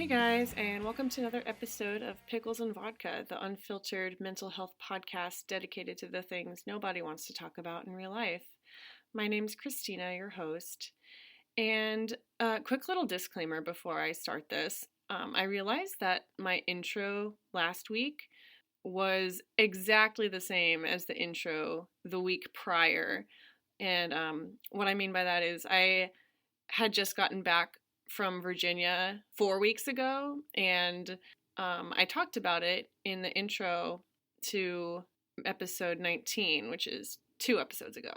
Hey guys, and welcome to another episode of Pickles and Vodka, the unfiltered mental health podcast dedicated to the things nobody wants to talk about in real life. My name's Christina, your host. And a quick little disclaimer before I start this. I realized that my intro last week was exactly the same as the intro the week prior. And what I mean by that is I had just gotten back from Virginia 4 weeks ago, and I talked about it in the intro to episode 19, which is 2 episodes ago.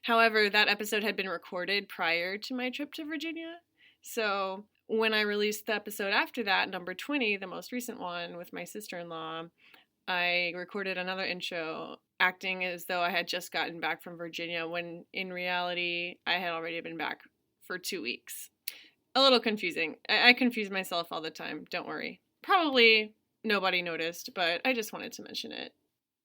However, that episode had been recorded prior to my trip to Virginia, so when I released the episode after that, number 20, the most recent one with my sister-in-law, I recorded another intro acting as though I had just gotten back from Virginia when in reality I had already been back for 2 weeks. A little confusing. I confuse myself all the time, don't worry. Probably nobody noticed, but I just wanted to mention it.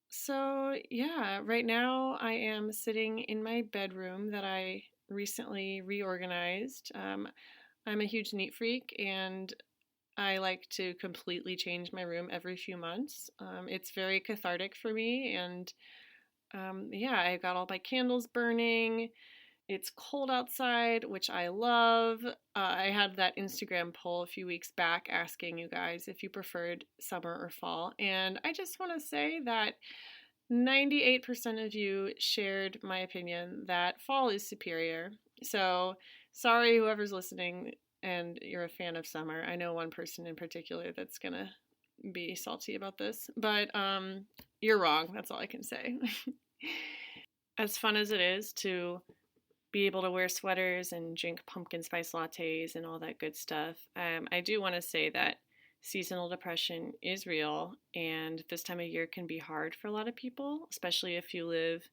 So yeah, right now I am sitting in my bedroom that I recently reorganized. I'm a huge neat freak and I like to completely change my room every few months. It's very cathartic for me, and yeah, I got all my candles burning. It's cold outside, which I love. I had that Instagram poll a few weeks back asking you guys if you preferred summer or fall, and I just want to say that 98% of you shared my opinion that fall is superior. So sorry, whoever's listening and you're a fan of summer. I know one person in particular that's gonna be salty about this, but you're wrong. That's all I can say. As fun as it is to be able to wear sweaters and drink pumpkin spice lattes and all that good stuff, I do want to say that seasonal depression is real, and this time of year can be hard for a lot of people, especially if you live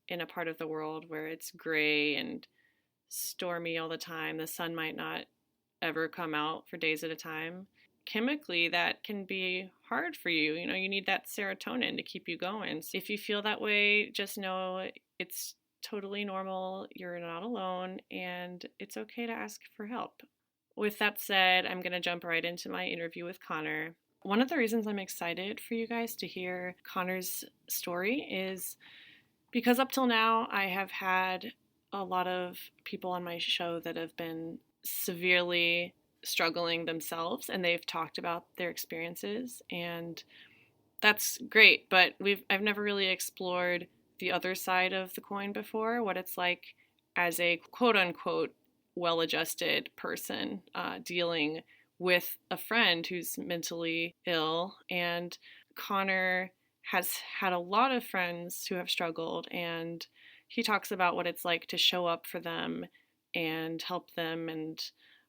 in a part of the world where it's gray and stormy all the time. The sun might not ever come out for days at a time. Chemically, that can be hard for you. You know, you need that serotonin to keep you going. So if you feel that way, just know it's totally normal. You're not alone, and it's okay to ask for help. With that said, I'm going to jump right into my interview with Connor. One of the reasons I'm excited for you guys to hear Connor's story is because up till now, I have had a lot of people on my show that have been severely struggling themselves, and they've talked about their experiences, and that's great, but I've never really explored the other side of the coin before, what it's like as a quote-unquote well-adjusted person dealing with a friend who's mentally ill. And Connor has had a lot of friends who have struggled, and he talks about what it's like to show up for them and help them, and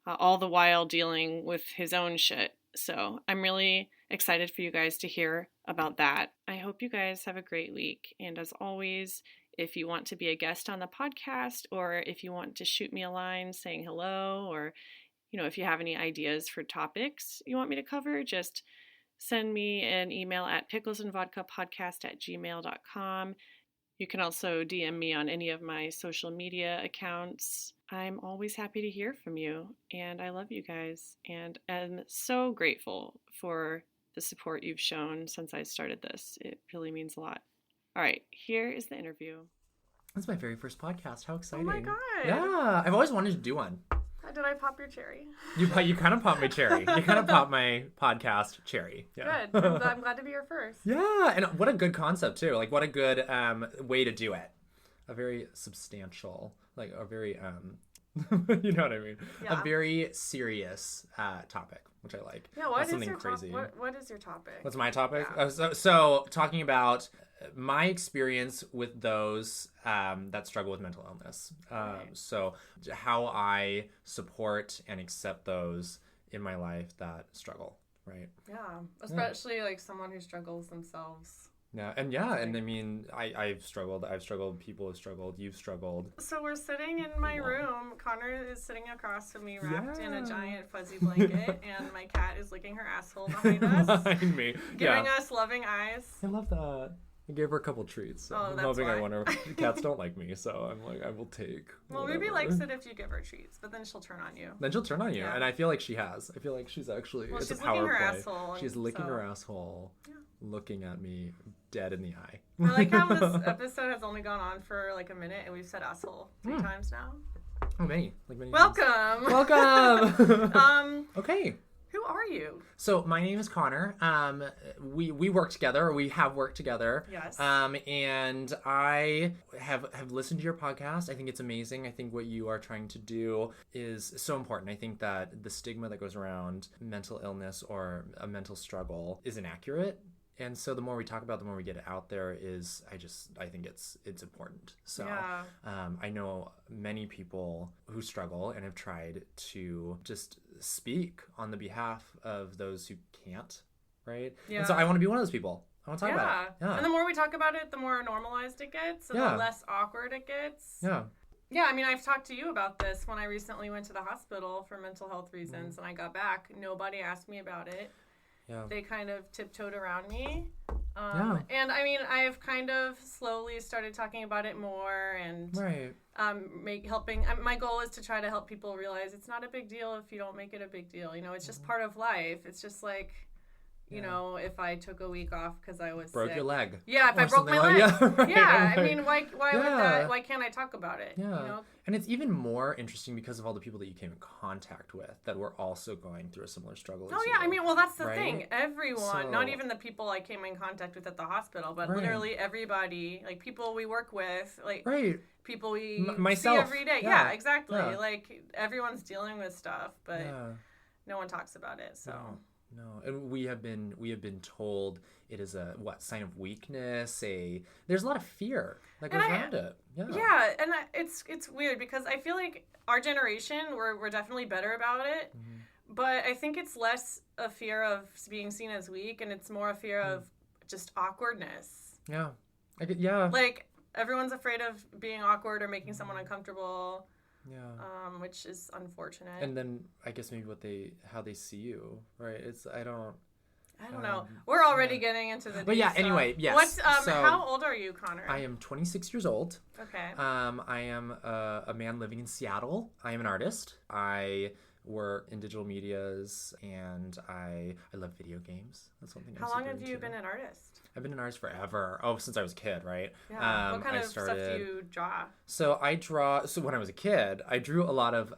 all the while dealing with his own shit. So I'm really excited for you guys to hear about that. I hope you guys have a great week. And as always, if you want to be a guest on the podcast, or if you want to shoot me a line saying hello, or, you know, if you have any ideas for topics you want me to cover, just send me an email at picklesandvodkapodcast@gmail.com. You can also DM me on any of my social media accounts. I'm always happy to hear from you, and I love you guys, and I'm so grateful for the support you've shown since I started this. It really means a lot. All right, here is the interview. This is my very first podcast. How exciting. Oh my god. Yeah, I've always wanted to do one. Did I pop your cherry? You kind of popped my cherry. You kind of popped my podcast cherry. Yeah. Good. I'm glad to be your first. Yeah, and what a good concept too. Like, what a good way to do it. A very substantial, like a very you know what I mean? Yeah. A very serious topic, which I like. Yeah, what is something your crazy. what is your topic? What's my topic? Yeah. So talking about my experience with those that struggle with mental illness. Right. So how I support and accept those in my life that struggle, right? Yeah, especially like someone who struggles themselves. Yeah, and I mean, I've struggled, people have struggled, you've struggled. So we're sitting in my room. Connor is sitting across from me wrapped in a giant fuzzy blanket, and my cat is licking her asshole behind us. Behind me. Giving us loving eyes. I love that. I gave her a couple treats. So Oh, I'm that's hoping why. I want her. Cats don't like me, so I'm like, I will take. Well, whatever. Ruby likes it if you give her treats, but then she'll turn on you. Then she'll turn on you, Yeah. and I feel like she has. I feel like she's actually. Well, it's she's a power licking her play. asshole. She's licking so- her asshole, Yeah. looking at me dead in the eye. I like how this episode has only gone on for like a minute, and we've said asshole 3 times now. Oh, many. Like many. Welcome. Welcome. Okay. Who are you? So my name is Connor. We work together, or we have worked together. Yes. And I have listened to your podcast. I think it's amazing. I think what you are trying to do is so important. I think that the stigma that goes around mental illness or a mental struggle is inaccurate. And so the more we talk about, the more we get it out there. I think it's important. So Yeah. I know many people who struggle and have tried to just speak on the behalf of those who can't, right? Yeah. And so I want to be one of those people. I want to talk about it. Yeah. And the more we talk about it, the more normalized it gets, and Yeah. the less awkward it gets. Yeah. Yeah, I mean, I've talked to you about this when I recently went to the hospital for mental health reasons, and I got back. Nobody asked me about it. Yeah. They kind of tiptoed around me. Yeah. And I mean, I've kind of slowly started talking about it more and Right. helping. My goal is to try to help people realize it's not a big deal if you don't make it a big deal. You know, it's just part of life. It's just like, you know, if I took a week off because I was Broke sick. your leg. Yeah, if Or I broke my something leg. like- yeah, right, Yeah, I right. mean, why would Yeah. that? Why can't I talk about it? Yeah. You know? And it's even more interesting because of all the people that you came in contact with that were also going through a similar struggle as Oh you. yeah, I mean, well, that's the right? thing. Everyone, not So- even the people I came in contact with at the hospital, but Right. literally everybody, like people we work with, like Right. people we myself. see every day. Yeah. Yeah, exactly. Yeah. Like everyone's dealing with stuff, but Yeah. no one talks about it. So No, and we have been told it is a sign of weakness. There's a lot of fear that goes around it. Yeah. yeah, and it's weird because I feel like our generation we're definitely better about it, but I think it's less a fear of being seen as weak, and it's more a fear of just awkwardness. Yeah. Yeah. Like everyone's afraid of being awkward or making someone uncomfortable. Yeah. Which is unfortunate. And then I guess maybe how they see you, right? I don't know. We're already getting into the. But yeah, deep stuff. anyway, yes. What's So, how old are you, Connor? I am 26 years old. Okay. I am a man living in Seattle. I am an artist. I work in digital medias, and I love video games. That's one thing. How long have you been an artist? I've been an artist forever. Oh, since I was a kid, right? Yeah. What kind of stuff do you draw? So I draw. So when I was a kid, I drew a lot of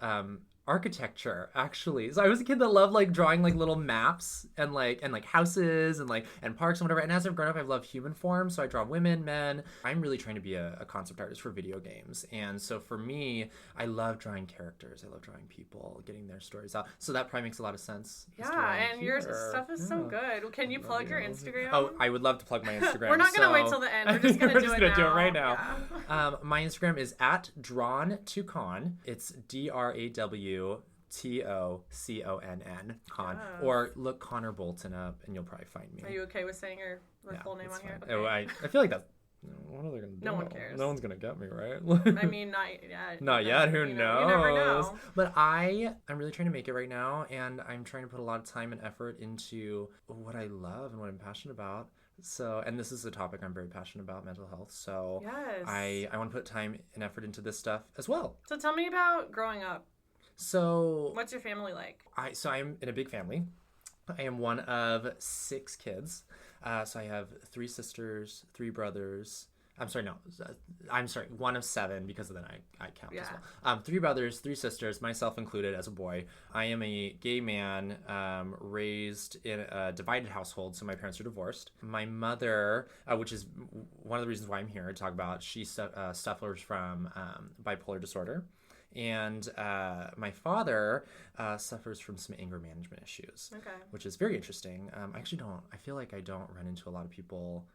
architecture, actually. So I was a kid that loved like drawing like little maps and like houses and parks and whatever. And as I've grown up, I've loved human form. So I draw women, men. I'm really trying to be a concept artist for video games. And so for me, I love drawing characters. I love drawing people, getting their stories out. So that probably makes a lot of sense. as to why Yeah, I'm and your here. stuff is so good. Can you plug your Instagram? Oh, I would love to plug my Instagram. We're not gonna wait till the end. We're just gonna do it right now. Yeah. My Instagram is @drawn2con. It's DrawToconn, con. Yes. Or look Connor Bolton up, and you'll probably find me. Are you okay with saying your full name it's on here? fine. Okay. I feel like that's. What are they gonna do? No one cares. No one's gonna get me, right? I mean, not yet. Not yet. Who You knows? You never know. But I'm really trying to make it right now, and I'm trying to put a lot of time and effort into what I love and what I'm passionate about. So, and this is a topic I'm very passionate about, mental health. So, Yes. I want to put time and effort into this stuff as well. So tell me about growing up. So, What's your family like? I'm in a big family. I am one of 6 kids. So I have 3 sisters, 3 brothers. I'm sorry, no. I'm sorry, 1 of 7 because then I count as well. 3 brothers, 3 sisters, myself included as a boy. I am a gay man raised in a divided household, so my parents are divorced. My mother, which is one of the reasons why I'm here to talk about, she suffers from bipolar disorder. And my father suffers from some anger management issues, which is very interesting. I feel like I don't run into a lot of people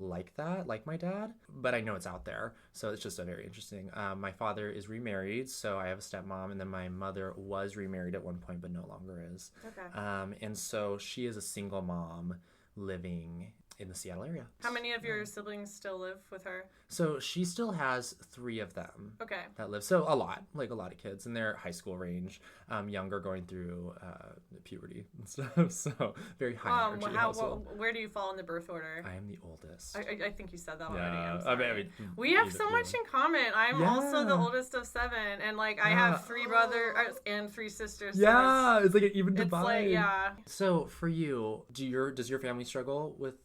like that, like my dad, but I know it's out there. So it's just a very interesting. My father is remarried, so I have a stepmom, and then my mother was remarried at one point, but no longer is. Okay. And so she is a single mom living in the Seattle area. How many of your siblings still live with her? So she still has 3 of them. Okay. That live. So a lot of kids in their high school range, younger, going through puberty and stuff. So very high energy household. Where do you fall in the birth order? I am the oldest. I think you said that already. Yeah, I'm sorry. I mean, we have so much in common. I'm also the oldest of 7, and like I have 3 brothers and 3 sisters. Yeah, so it's like an even divide. It's like, yeah. So for you, does your family struggle with?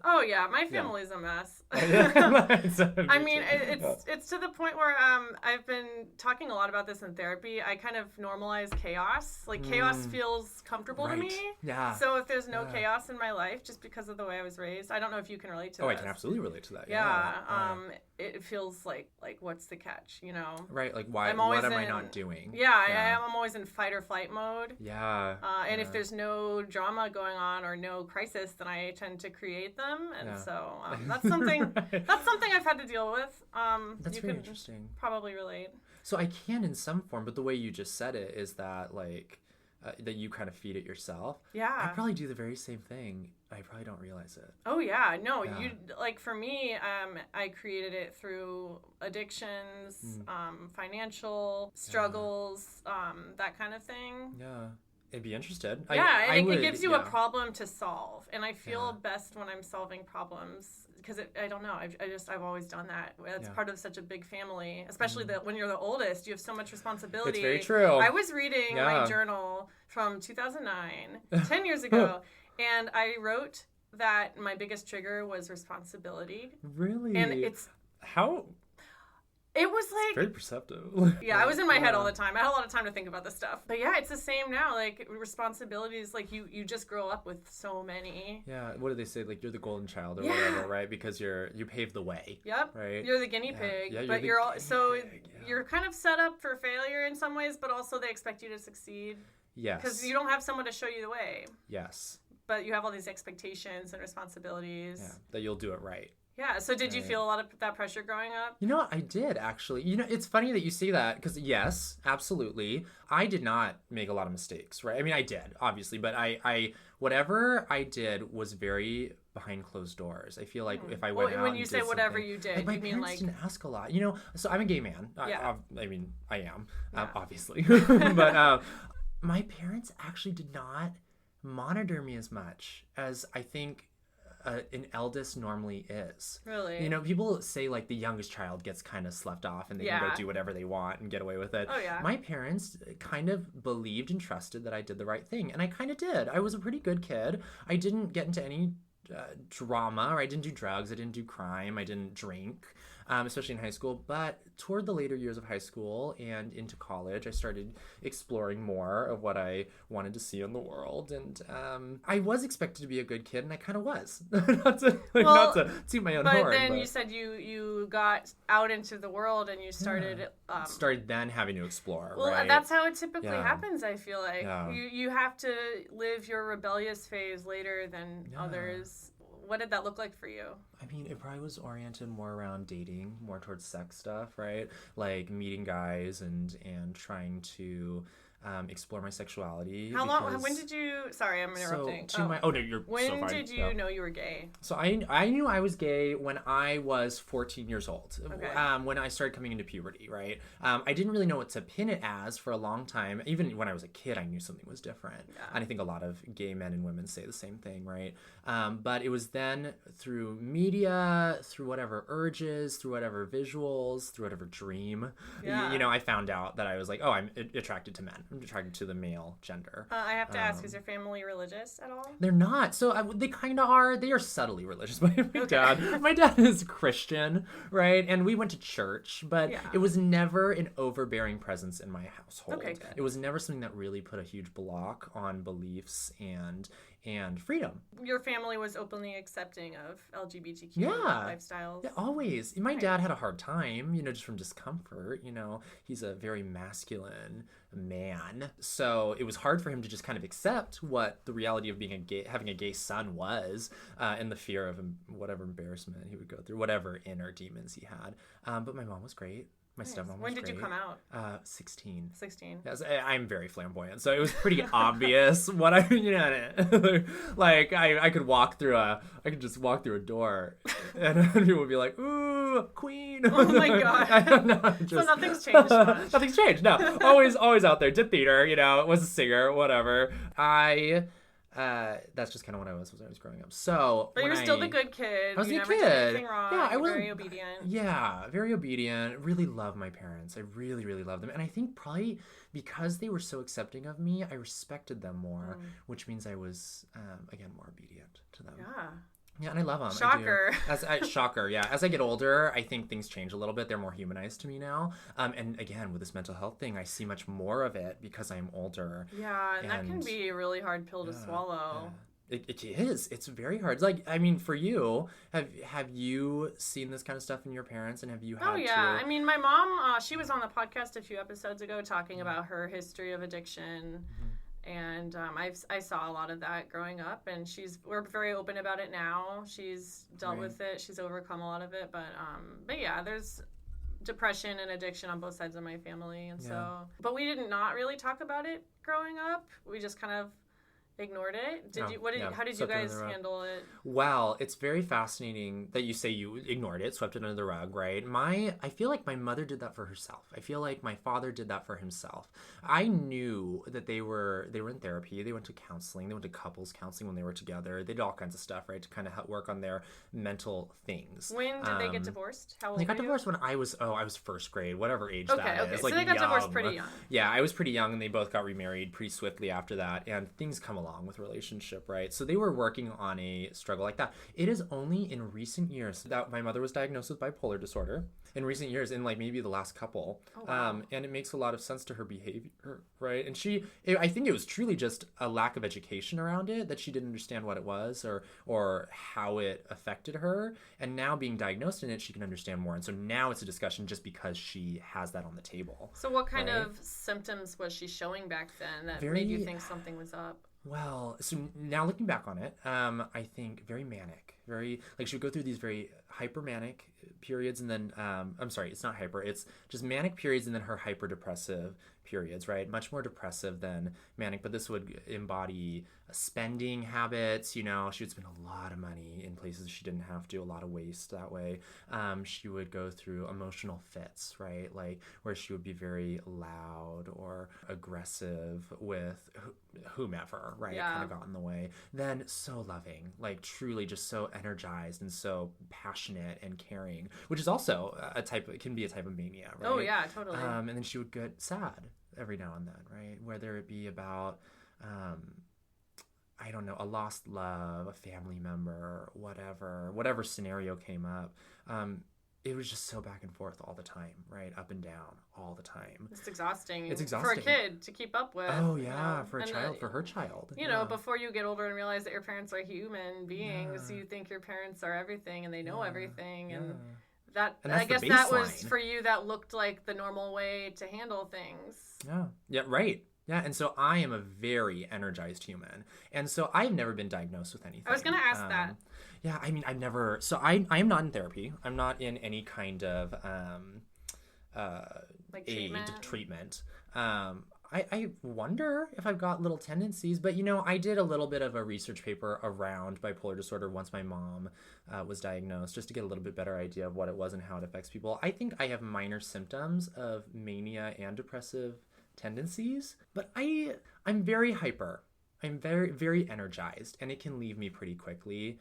Oh yeah, my family's a mess. I mean, it's to the point where I've been talking a lot about this in therapy. I kind of normalize chaos. Like chaos feels comfortable to me. Yeah. So if there's no chaos in my life, just because of the way I was raised, I don't know if you can relate to. I can absolutely relate to that. Yeah. It feels like what's the catch, you know? Right. Like what am I not doing? Yeah, I'm always in fight or flight mode. Yeah. And if there's no drama going on or no crisis, then I tend to create them. And so that's something that's something I've had to deal with. That's very interesting. Probably relate. So I can in some form, but the way you just said it is that like that you kind of feed it yourself. Yeah. I probably do the very same thing. I probably don't realize it. Oh yeah, no, you like for me, I created it through addictions, financial struggles, that kind of thing. Yeah. I'd be interested. Yeah, it gives you a problem to solve, and I feel best when I'm solving problems because I don't know. I've always done that. It's part of such a big family, especially that when you're the oldest, you have so much responsibility. It's very true. I was reading my journal from 2009, 10 years ago, and I wrote that my biggest trigger was responsibility. Really? And how. It was like very perceptive. Yeah, I was in my head all the time. I had a lot of time to think about this stuff. But yeah, it's the same now. Like responsibilities, like you just grow up with so many. Yeah, what do they say? Like you're the golden child or whatever, right? Because you paved the way. Yep. Right. You're the guinea pig, but you're kind of set up for failure in some ways, but also they expect you to succeed. Yes. Because you don't have someone to show you the way. Yes. But you have all these expectations and responsibilities. Yeah, that you'll do it right. Yeah, so did you feel a lot of that pressure growing up? You know what? I did, actually. You know, it's funny that you say that because, yes, absolutely. I did not make a lot of mistakes, right? I mean, I did, obviously, but I whatever I did was very behind closed doors. I feel like if I went out when you say whatever you did, like, my you mean parents like... didn't ask a lot. You know, so I'm a gay man. Yeah. I mean, I am, obviously. But my parents actually did not monitor me as much as I think an eldest normally is. Really? You know, people say like the youngest child gets kind of slept off and they can go do whatever they want and get away with it. Oh yeah. My parents kind of believed and trusted that I did the right thing, and I kind of did. I was a pretty good kid. I didn't get into any drama, or I didn't do drugs. I didn't do crime. I didn't drink. Especially in high school. But toward the later years of high school and into college, I started exploring more of what I wanted to see in the world. And I was expected to be a good kid, and I kind of was. not to toot my own horn. But then you said you got out into the world and you started... started then having to explore, well, right? That's how it typically happens, I feel like. Yeah. You have to live your rebellious phase later than others. What did that look like for you? I mean, it probably was oriented more around dating, more towards sex stuff, right? Like meeting guys and trying to explore my sexuality. How long? When did you? Sorry, I'm interrupting. You're when so fine. Did you know you were gay? So I knew I was gay when I was 14 years old. Okay. When I started coming into puberty, right? I didn't really know what to pin it as for a long time. Even when I was a kid, I knew something was different. Yeah. And I think a lot of gay men and women say the same thing, right? But it was then through media, through whatever urges, through whatever visuals, through whatever dream, Yeah. you know, I found out that I was like, oh, I'm attracted to men. I'm attracted to the male gender. I have to ask, is your family religious at all? They're not. So they kind of are. They are subtly religious. My dad is Christian, right? And we went to church, but it was never an overbearing presence in my household. Okay, good. It was never something that really put a huge block on beliefs and freedom. Your family was openly accepting of LGBTQ lifestyles? Yeah, always. My dad had a hard time, you know, just from discomfort. You know, he's a very masculine man. So it was hard for him to just kind of accept what the reality of being having a gay son was, and the fear of whatever embarrassment he would go through, whatever inner demons he had. But my mom was great. My Nice. stepmom was When did you great. come out? 16. 16. Yes, I'm very flamboyant, so it was pretty obvious what I, like I could just walk through a door, and people would be like, "Ooh, queen!" Oh my god! No, So nothing's changed much. Nothing's changed. No, always out there. Did theater, was a singer, whatever. That's just kind of what I was when I was growing up. So, but you were still the good kid. I was you a never kid. did anything wrong. Yeah, I You're was very obedient. Yeah, very obedient. Really love my parents. I really, really love them, and I think probably because they were so accepting of me, I respected them more, which means I was again more obedient to them. Yeah. Yeah, and I love them. Shocker. Shocker, yeah. As I get older, I think things change a little bit. They're more humanized to me now. And again, with this mental health thing, I see much more of it because I'm older. Yeah, and that can be a really hard pill to swallow. Yeah. It is. It's very hard. Like, I mean, for you, have you seen this kind of stuff in your parents, and have you had Oh, yeah. I mean, my mom, she was on the podcast a few episodes ago talking about her history of addiction. And I saw a lot of that growing up, and we're very open about it now. She's dealt with it. She's overcome a lot of it. But yeah, there's depression and addiction on both sides of my family. And but we did not really talk about it growing up. We just kind of ignored it. How did you guys handle it? Well, it's very fascinating that you say you ignored it, swept it under the rug, right? I feel like my mother did that for herself. I feel like my father did that for himself. I knew that they were in therapy. They went to counseling. They went to couples counseling when they were together. They did all kinds of stuff, right, to kind of help work on their mental things. When did they get divorced? How old They got were you? divorced when I was first grade, whatever age that is. Okay, so like they got young. divorced pretty young. Yeah, I was pretty young, and they both got remarried pretty swiftly after that, and things come along with relationship, right? So they were working on a struggle like that. It is only in recent years that my mother was diagnosed with bipolar disorder. In recent years, in like maybe the last couple. Oh, wow. And it makes a lot of sense to her behavior, right? And I think it was truly just a lack of education around it, that she didn't understand what it was or how it affected her. And now being diagnosed in it, she can understand more. And so now it's a discussion just because she has that on the table. So what kind of symptoms was she showing back then that made you think something was up? Well, so now looking back on it, I think very manic, she would go through these very hypermanic periods, and then, I'm sorry, it's not hyper, it's just manic periods, and then her hyperdepressive periods, right? Much more depressive than manic, but this would embody spending habits. She would spend a lot of money in places she didn't have to, a lot of waste that way. She would go through emotional fits, right? Like where she would be very loud or aggressive with whomever, right? Yeah. Kind of got in the way. Then so loving, like truly just so energized and so passionate and caring, which is also can be a type of mania, right? Oh yeah, totally. And then she would get sad every now and then, right? Whether it be about, I don't know, a lost love, a family member, whatever scenario came up. It was just so back and forth all the time, right? Up and down all the time. It's exhausting. It's exhausting. For a kid to keep up with. Oh yeah, for her child. Before you get older and realize that your parents are human beings, you think your parents are everything and they know everything, and I guess that was for you. That looked like the normal way to handle things. Yeah, right. Yeah, and so I am a very energized human, and so I've never been diagnosed with anything. I was going to ask that. Yeah, I mean, I've never. So I am not in therapy. I'm not in any kind of treatment. I wonder if I've got little tendencies, but I did a little bit of a research paper around bipolar disorder once my mom was diagnosed, just to get a little bit better idea of what it was and how it affects people. I think I have minor symptoms of mania and depressive tendencies, but I'm very hyper. I'm very, very energized, and it can leave me pretty quickly,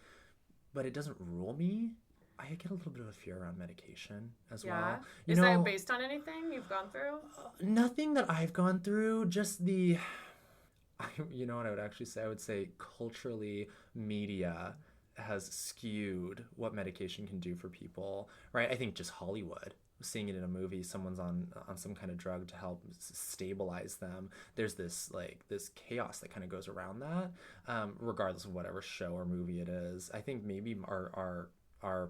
but it doesn't rule me. I get a little bit of a fear around medication as well. Is that based on anything you've gone through? Nothing that I've gone through, just you know what I would actually say? I would say culturally, media has skewed what medication can do for people, right? I think just Hollywood. Seeing it in a movie, someone's on some kind of drug to help stabilize them. There's this chaos that kind of goes around that, regardless of whatever show or movie it is. I think maybe our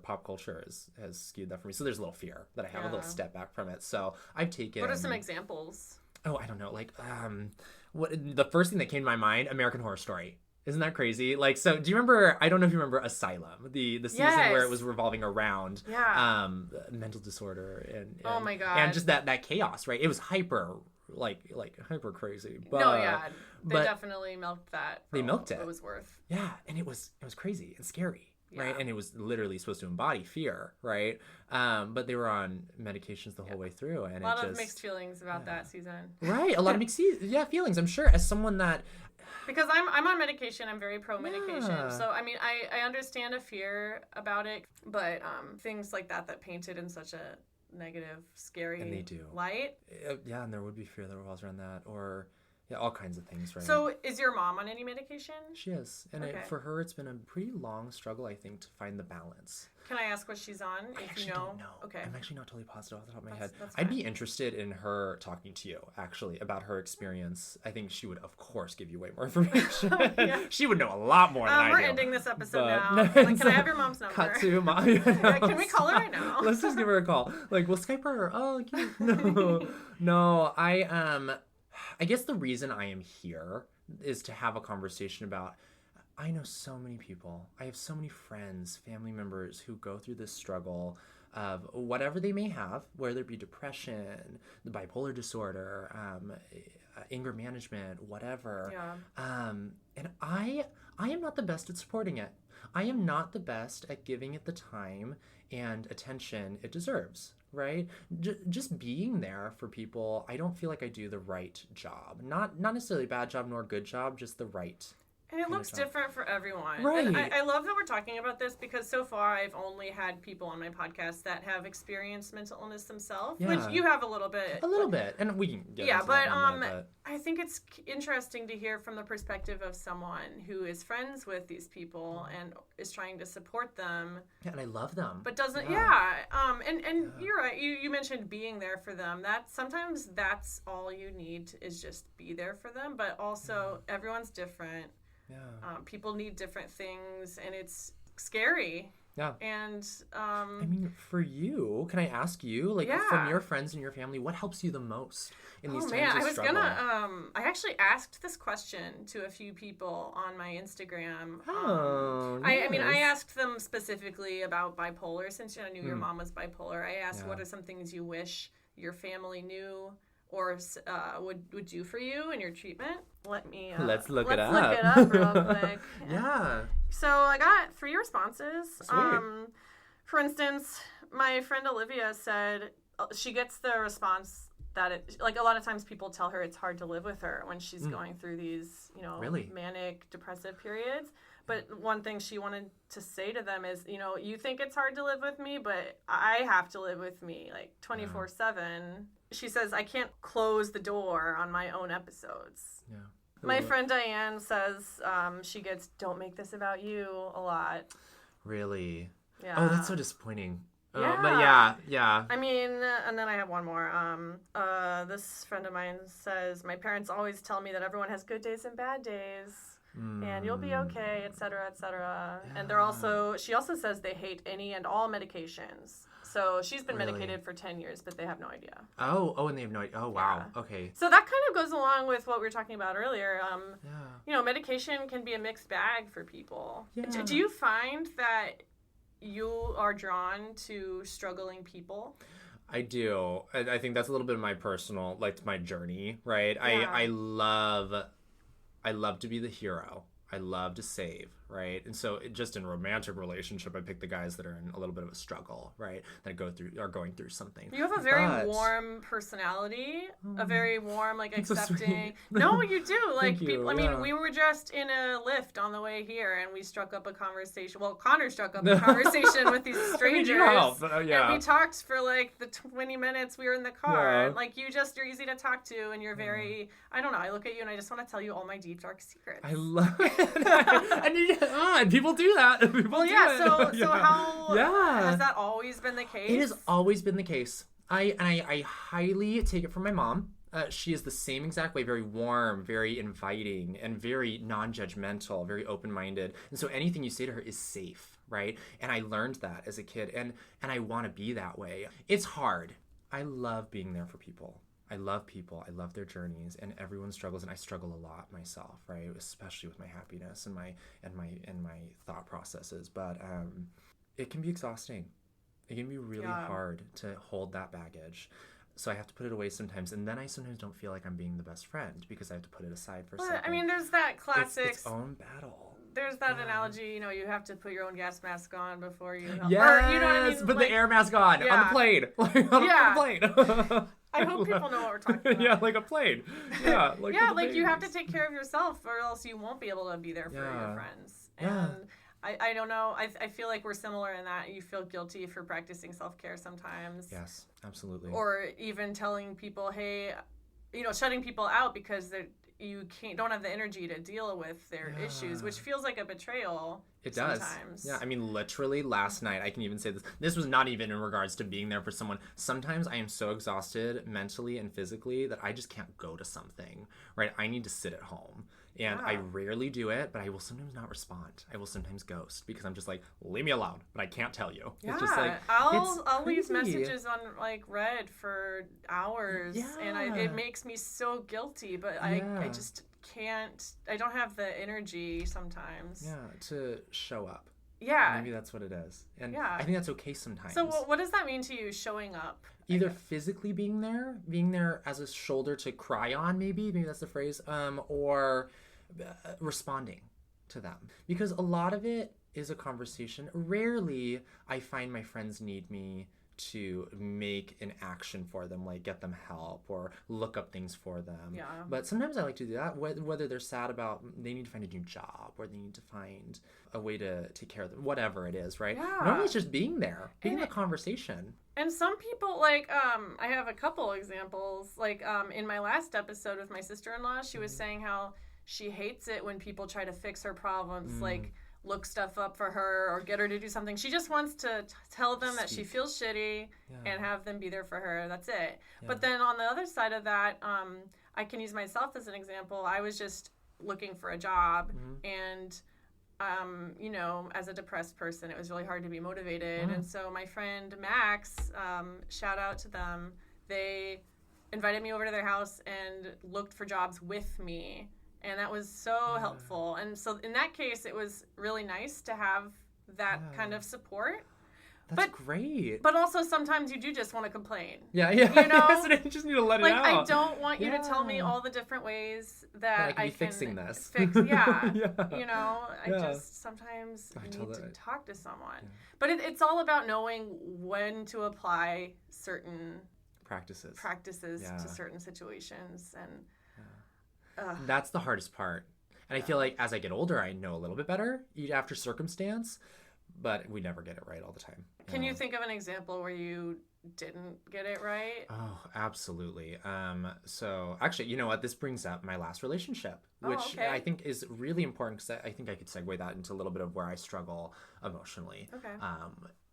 pop culture has skewed that for me. So there's a little fear that I have, a little step back from it. So I've taken. What are some examples? Oh, I don't know. Like, what the first thing that came to my mind, American Horror Story. Isn't that crazy? Like, so do you remember, I don't know if you remember Asylum, the season where it was revolving around mental disorder and oh my God. And just that chaos, right? It was hyper hyper crazy. But, no, yeah. They definitely milked that. They milked it. It was worth. Yeah, and it was crazy and scary. Yeah. Right. And it was literally supposed to embody fear. Right. But they were on medications the whole way through. And a lot of mixed feelings about that season. Right. A lot of mixed feelings. I'm sure as someone that. Because I'm on medication. I'm very pro medication. So, I mean, I understand a fear about it. But things like that painted in such a negative, scary and they do. Light. Yeah. And there would be fear that revolves around that. Or. Yeah, all kinds of things, right? So, is your mom on any medication? She is. And for her, it's been a pretty long struggle, I think, to find the balance. Can I ask what she's on? I actually don't know. Okay. I'm actually not totally positive off the top of my head. That's I'd be interested in her talking to you, actually, about her experience. I think she would, of course, give you way more information. Yeah. She would know a lot more than I do. We're ending this episode now. Can I have your mom's number? Cut to mom. Can we call her right now? Let's just give her a call. Like, we'll Skype her. Oh, cute. No, I guess the reason I am here is to have a conversation about, I know so many people, I have so many friends, family members who go through this struggle of whatever they may have, whether it be depression, the bipolar disorder, anger management, whatever. Yeah. And I am not the best at supporting it. I am not the best at giving it the time and attention it deserves. Right? Just being there for people, I don't feel like I do the right job. Not necessarily a bad job nor a good job, just the right. And it looks different for everyone. Right. And I love that we're talking about this because so far I've only had people on my podcast that have experienced mental illness themselves, which you have a little bit. A little bit. And we can get into that in a minute, but I think it's interesting to hear from the perspective of someone who is friends with these people and is trying to support them. Yeah, and I love them. But doesn't, and you're right. You mentioned being there for them. Sometimes that's all you need is just be there for them. But also everyone's different. Yeah. People need different things, and it's scary. Yeah. And I mean, for you, can I ask you, like, from your friends and your family, what helps you the most in these times of struggle? I actually asked this question to a few people on my Instagram. Nice. I mean, I asked them specifically about bipolar, since I knew your mom was bipolar. I asked, what are some things you wish your family knew or would do for you in your treatment? Let's look it up. Let's look it up real quick. Yeah. So I got 3 responses. Sweet. For instance, my friend Olivia said she gets the response that a lot of times people tell her it's hard to live with her when she's going through these, really? manic depressive periods. But one thing she wanted to say to them is, you think it's hard to live with me, but I have to live with me 24/7. She says, I can't close the door on my own episodes. Yeah. My friend Diane says she gets "don't make this about you" a lot. Really? Yeah. Oh, that's so disappointing. Yeah. But yeah. I mean, and then I have one more. This friend of mine says, my parents always tell me that everyone has good days and bad days. And you'll be okay, et cetera, et cetera. Yeah. And she also says they hate any and all medications. So she's been medicated for 10 years, but they have no idea. Oh, and they have no idea. Oh, wow. Yeah. Okay. So that kind of goes along with what we were talking about earlier. Medication can be a mixed bag for people. Yeah. Do you find that you are drawn to struggling people? I do. I think that's a little bit of my personal, my journey, right? Yeah. I love to be the hero. I love to save, right? And so just in a romantic relationship, I pick the guys that are in a little bit of a struggle, right? That are going through something. You have a very warm personality, a very warm, accepting. So no, you do. Thank you. People, I mean, we were just in a lift on the way here, and we struck up a conversation. Well, Connor struck up a conversation with these strangers. And we talked for the 20 minutes we were in the car. Yeah. You're easy to talk to, and you're very. I don't know. I look at you and I just want to tell you all my deep dark secrets. I love it. And people do that. So how has that always been the case? It has always been the case. I highly take it from my mom. She is the same exact way, very warm, very inviting, and very non-judgmental, very open-minded. And so anything you say to her is safe, right? And I learned that as a kid, and I want to be that way. It's hard. I love being there for people. I love people. I love their journeys, and everyone struggles, and I struggle a lot myself, right? Especially with my happiness and my thought processes. But it can be exhausting. It can be really hard to hold that baggage. So I have to put it away sometimes, and then I sometimes don't feel like I'm being the best friend because I have to put it aside for a second. I mean, there's that classic... It's its own battle. There's that analogy, you know, you have to put your own gas mask on before you help. Yes, or, you know what I mean? Put the air mask on the plane. On the plane. I hope people know what we're talking about. Yeah, like a plane. Yeah, like you have to take care of yourself or else you won't be able to be there for your friends. And I don't know. I feel like we're similar in that you feel guilty for practicing self-care sometimes. Yes, absolutely. Or even telling people, hey, you know, shutting people out because you don't have the energy to deal with their issues, which feels like a betrayal. It does. Sometimes. Yeah, I mean, literally last night, I can even say this. This was not even in regards to being there for someone. Sometimes I am so exhausted mentally and physically that I just can't go to something, right? I need to sit at home. And I rarely do it, but I will sometimes not respond. I will sometimes ghost because I'm just like, leave me alone, but I can't tell you. Yeah, it's just like, I'll leave messages on like read for hours, and it makes me so guilty. But I just can't. I don't have the energy sometimes. Yeah, to show up. Yeah, maybe that's what it is, and I think that's okay sometimes. So what does that mean to you? Showing up. Either physically being there as a shoulder to cry on, maybe that's the phrase, or responding to them, because a lot of it is a conversation. Rarely I find my friends need me to make an action for them, like get them help or look up things for them. But sometimes I like to do that, whether they're sad about they need to find a new job or they need to find a way to take care of them, whatever it is, right? Normally it's just being there, being in the conversation. And some people, like, I have a couple examples. Like, in my last episode with my sister-in-law, she was saying how she hates it when people try to fix her problems, like look stuff up for her or get her to do something. She just wants to tell them that she feels shitty and have them be there for her. That's it. But then on the other side of that, I can use myself as an example. I was just looking for a job and... you know, as a depressed person, it was really hard to be motivated. And so my friend Max, shout out to them, they invited me over to their house and looked for jobs with me. And that was so helpful. And so in that case, it was really nice to have that kind of support. That's great. But also sometimes you do just want to complain. Yeah. You know? Yes, and you just need to let it out. Like, I don't want you to tell me all the different ways that I can fixing this. You know, I just sometimes need to talk to someone. But it's all about knowing when to apply certain practices to certain situations. And that's the hardest part. And I feel like as I get older, I know a little bit better after circumstance. But we never get it right all the time. Can you think of an example where you didn't get it right? Oh, absolutely. So actually, you know what? This brings up my last relationship, which I think is really important because I think I could segue that into a little bit of where I struggle emotionally. Okay.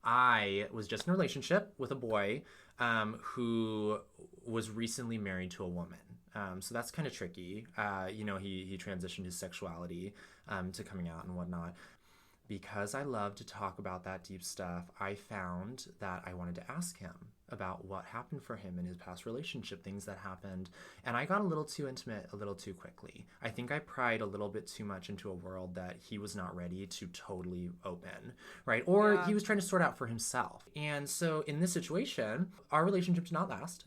I was just in a relationship with a boy who was recently married to a woman. So that's kind of tricky. You know, he transitioned his sexuality to coming out and whatnot. Because I love to talk about that deep stuff, I found that I wanted to ask him about what happened for him in his past relationship, things that happened. And I got a little too intimate a little too quickly. I think I pried a little bit too much into a world that he was not ready to totally open, right? Or he was trying to sort out for himself. And so in this situation, our relationship did not last.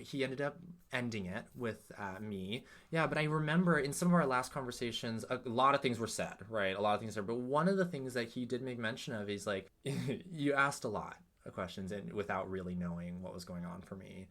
He ended up ending it with me. Yeah, but I remember in some of our last conversations, a lot of things were said, right? A lot of things said. But one of the things that he did make mention of is like, you asked a lot of questions and without really knowing what was going on for me.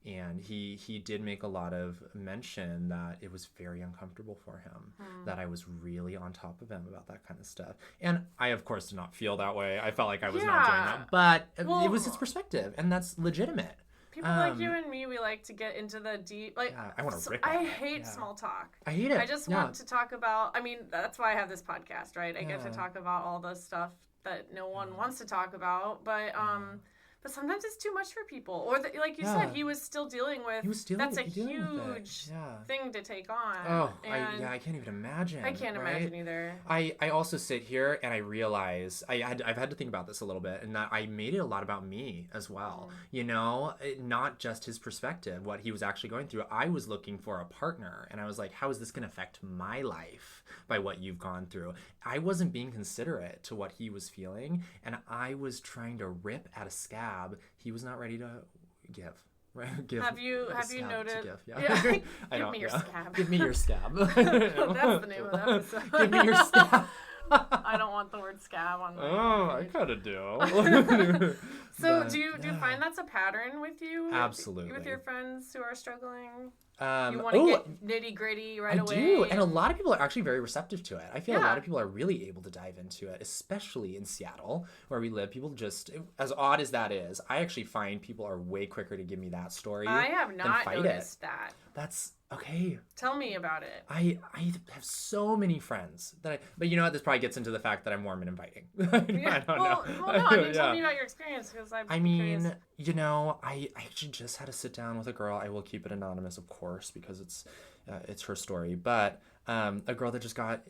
And he did make a lot of mention that it was very uncomfortable for him, that I was really on top of him about that kind of stuff. And I, of course, did not feel that way. I felt like I was not doing that. But it was his perspective, and that's legitimate. People like you and me, we like to get into the deep. Like, I want to rip I hate small talk. I hate it. I just want to talk about. I mean, that's why I have this podcast, right? I get to talk about all the stuff that no one wants to talk about. But But sometimes it's too much for people. Or like you said, he was still dealing with. That's a huge thing to take on. Oh, I can't even imagine. I can't imagine either. I also sit here and I realize I've had to think about this a little bit, and that I made it a lot about me as well. You know, not just his perspective, what he was actually going through. I was looking for a partner, and I was like, how is this going to affect my life by what you've gone through? I wasn't being considerate to what he was feeling, and I was trying to rip at a scab he was not ready to give. Right? Have you noted? Give me your scab. Give me your scab. That's the name of the episode. Give me your scab. I don't want the word scab on my page. I kind of do. So do you find that's a pattern with you? Absolutely. With your friends who are struggling? You You want to get nitty gritty right away? I do, and a lot of people are actually very receptive to it. I feel a lot of people are really able to dive into it, especially in Seattle, where we live. People just, as odd as that is, I actually find people are way quicker to give me that story. I have not noticed that. That's okay. Tell me about it. I have so many friends that but you know what? This probably gets into the fact that I'm warm and inviting. I don't know. Well, no, I mean, tell me about your experience, because I'm curious. You know, I actually just had to sit down with a girl. I will keep it anonymous, of course, because it's her story. But a girl that just got.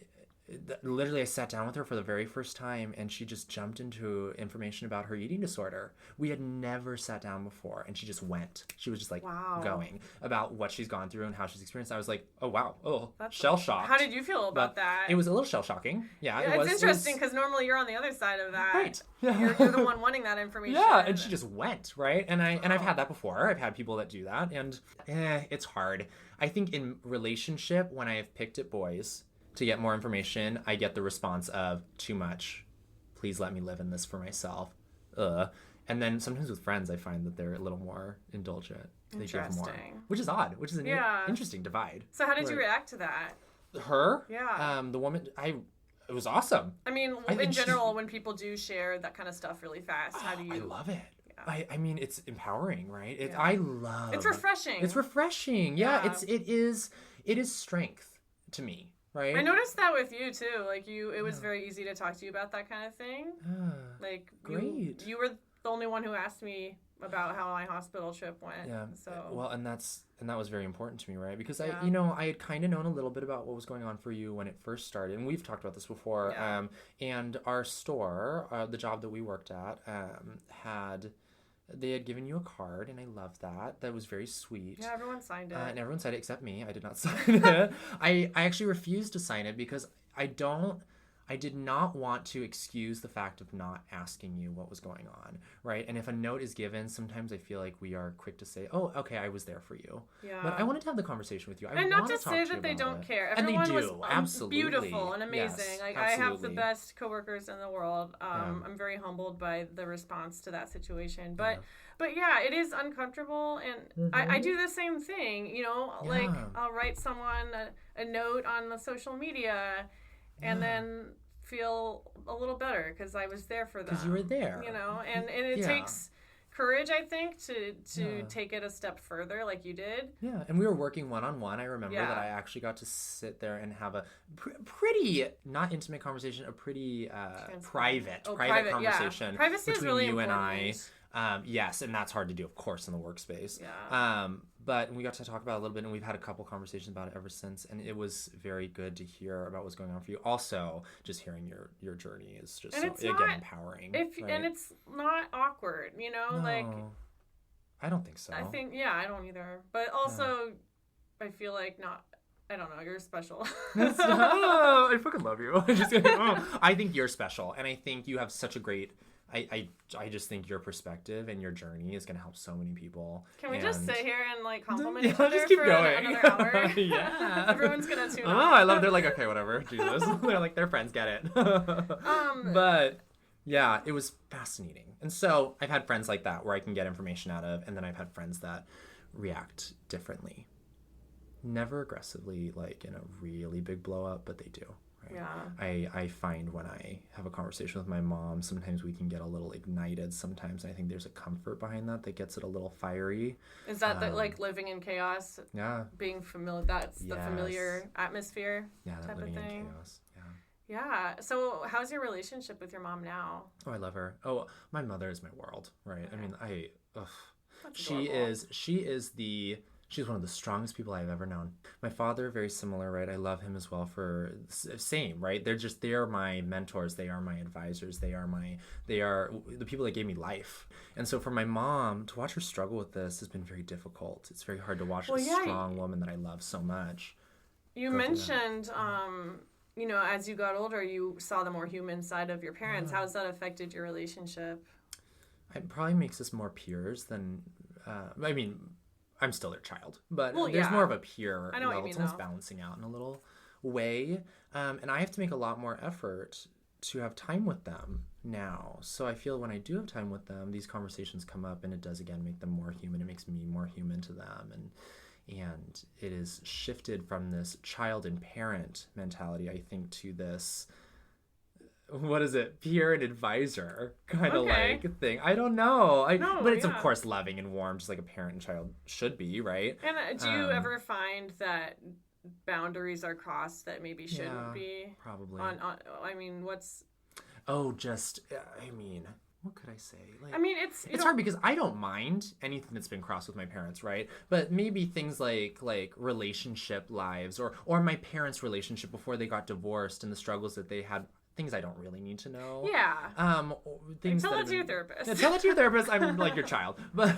Literally, I sat down with her for the very first time, and she just jumped into information about her eating disorder. We had never sat down before, and she just went. She was just like going about what she's gone through and how she's experienced. I was like, oh wow, shell shocked. How did you feel about that? It was a little shell shocking. Yeah, it's interesting because normally you're on the other side of that. Right. You're the one wanting that information. Yeah, and she just went, right? And I've had that before. I've had people that do that, and it's hard. I think in relationship, when I have picked at boys to get more information, I get the response of too much. Please let me live in this for myself. And then sometimes with friends, I find that they're a little more indulgent. They give more, which is odd, which is an interesting divide. So how did you react to that? Her? Yeah. The woman, it was awesome. I mean, in general, when people do share that kind of stuff really fast, how do you? I love it. Yeah. I mean, it's empowering, right? It's refreshing. It's refreshing. Yeah. It is strength to me. Right? I noticed that with you too. Like it was very easy to talk to you about that kind of thing. Like great. You were the only one who asked me about how my hospital trip went. Yeah. So well, and that was very important to me, right? Because I had kind of known a little bit about what was going on for you when it first started, and we've talked about this before. Yeah. And our store, the job that we worked at, they had given you a card, and I loved that. That was very sweet. Yeah, everyone signed it. And everyone signed it except me. I did not sign it. I actually refused to sign it because I did not want to excuse the fact of not asking you what was going on, right? And if a note is given, sometimes I feel like we are quick to say, oh, okay, I was there for you. Yeah. But I wanted to have the conversation with you. And not to say that they don't care. Everyone and they do, was absolutely. beautiful and amazing. Yes, like absolutely. I have the best coworkers in the world. I'm very humbled by the response to that situation. But yeah, it is uncomfortable, and I do the same thing. You know, like I'll write someone a note on the social media, and then feel a little better because I was there for them. Because you were there. You know, and it takes courage, I think, to take it a step further like you did. Yeah, and we were working one-on-one. I remember that I actually got to sit there and have a pretty, not intimate conversation, a pretty private conversation Privacy between is really you important. and I. Yes, and that's hard to do, of course, in the workspace. Yeah. But we got to talk about it a little bit, and we've had a couple conversations about it ever since, and it was very good to hear about what's going on for you. Also, just hearing your journey is just empowering. And it's not awkward, you know? No, like I don't think so. I think, I don't either. But also, I feel like I don't know, you're special. I fucking love you. I think you're special, and I think you have such a great... I just think your perspective and your journey is going to help so many people. Can we just sit here and like compliment each other just keep for going. another hour? Yeah. Everyone's going to tune Oh, out. I love they're like, okay, whatever. Jesus. They're like, their friends get it. But yeah, it was fascinating. And so I've had friends like that where I can get information out of, and then I've had friends that react differently. Never aggressively, like in a really big blow up, but they do. Right? Yeah. I find when I have a conversation with my mom, sometimes we can get a little ignited. Sometimes I think there's a comfort behind that gives it a little fiery. Is that like living in chaos? Yeah. Being familiar, that's the familiar atmosphere type of living thing? in chaos. Yeah. So how's your relationship with your mom now? Oh, I love her. Oh, my mother is my world, right? Okay. I mean, ugh. That's She adorable. she's one of the strongest people I've ever known. My father, very similar, right? I love him as well for same, right? They are my mentors. They are my advisors. They are the people that gave me life. And so for my mom to watch her struggle with this has been very difficult. It's very hard to watch Well, a yeah, strong woman that I love so much you go through that. mentioned, as you got older, you saw the more human side of your parents. How's that affected your relationship? It probably makes us more peers than, I mean, I'm still their child, but Well, there's yeah. more of a peer I know what you level. mean, It's almost though. balancing out in a little way. And I have to make a lot more effort to have time with them now. So I feel when I do have time with them, these conversations come up and it does again make them more human. It makes me more human to them. And it is shifted from this child and parent mentality, I think, to this, what is it, peer and advisor kind of Okay. like thing. I don't know. No, But it's of yeah. course loving and warm, just like a parent and child should be, right? And do you ever find that boundaries are crossed that maybe shouldn't Yeah, be? probably. I mean, I mean, what could I say? Like, I mean, it's it's hard because I don't mind anything that's been crossed with my parents, right? But maybe things like relationship lives or my parents' relationship before they got divorced and the struggles that they had, things I don't really need to know. Yeah. Things Tell that that have to your been- therapist. Yeah, tell that to your therapist. I'm like your child, but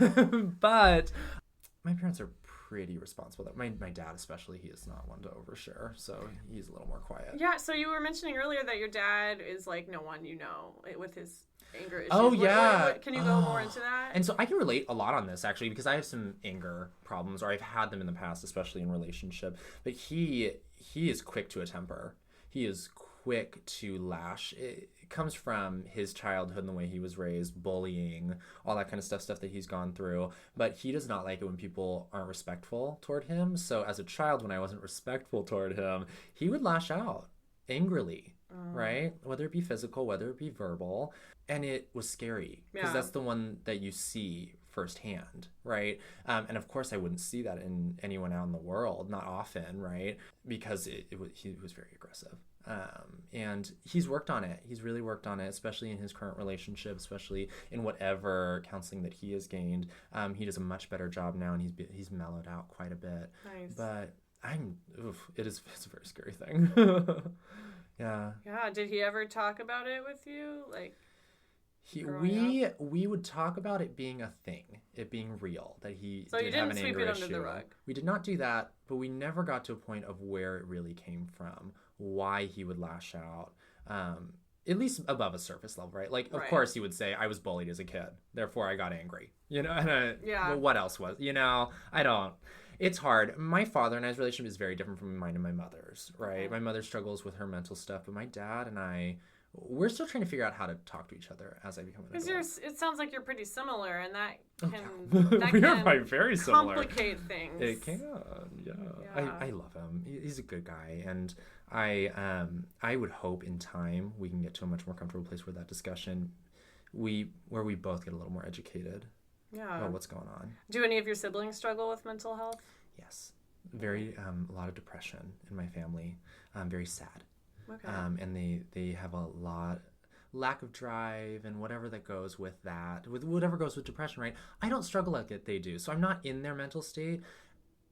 my parents are pretty responsible. My dad especially, he is not one to overshare, so he's a little more quiet. Yeah, so you were mentioning earlier that your dad is like no one you know with his anger issues. Oh, yeah. Can you go more into that? And so I can relate a lot on this actually because I have some anger problems, or I've had them in the past, especially in relationship. But he is quick to a temper. He is quick to lash. It comes from his childhood and the way he was raised, bullying, all that kind of stuff that he's gone through. But he does not like it when people aren't respectful toward him. So as a child, when I wasn't respectful toward him, he would lash out angrily, right? Whether it be physical, whether it be verbal. And it was scary because Yeah. that's the one that you see firsthand, right? And of course, I wouldn't see that in anyone out in the world, not often, right? Because he was very aggressive. And he's worked on it. He's really worked on it, especially in his current relationship, especially in whatever counseling that he has gained. He does a much better job now, and he's mellowed out quite a bit. Nice. But it's a very scary thing. Yeah. Yeah, did he ever talk about it with you? Like, We would talk about it being a thing, it being real, that he so you did have didn't an sweep anger it under issue. the rug. We did not do that, but we never got to a point of where it really came from, why he would lash out. At least above a surface level, right? Like, of Right. course, he would say, "I was bullied as a kid, therefore I got angry." You know, and Yeah. well, what else was? You know, I don't. It's hard. My father and I's relationship is very different from mine and my mother's, right? Okay. My mother struggles with her mental stuff, but my dad and I, we're still trying to figure out how to talk to each other as I become an adult. Because it sounds like you're pretty similar, and that Oh, can yeah. that We can are very similar. complicate things. It can, yeah. Yeah. I love him. He's a good guy, and I would hope in time we can get to a much more comfortable place where that discussion, where we both get a little more educated Yeah. about what's going on. Do any of your siblings struggle with mental health? Yes, very a lot of depression in my family. Very sad. Okay. And they have a lack of drive and whatever that goes with that, with whatever goes with depression, right? I don't struggle like they do, so I'm not in their mental state.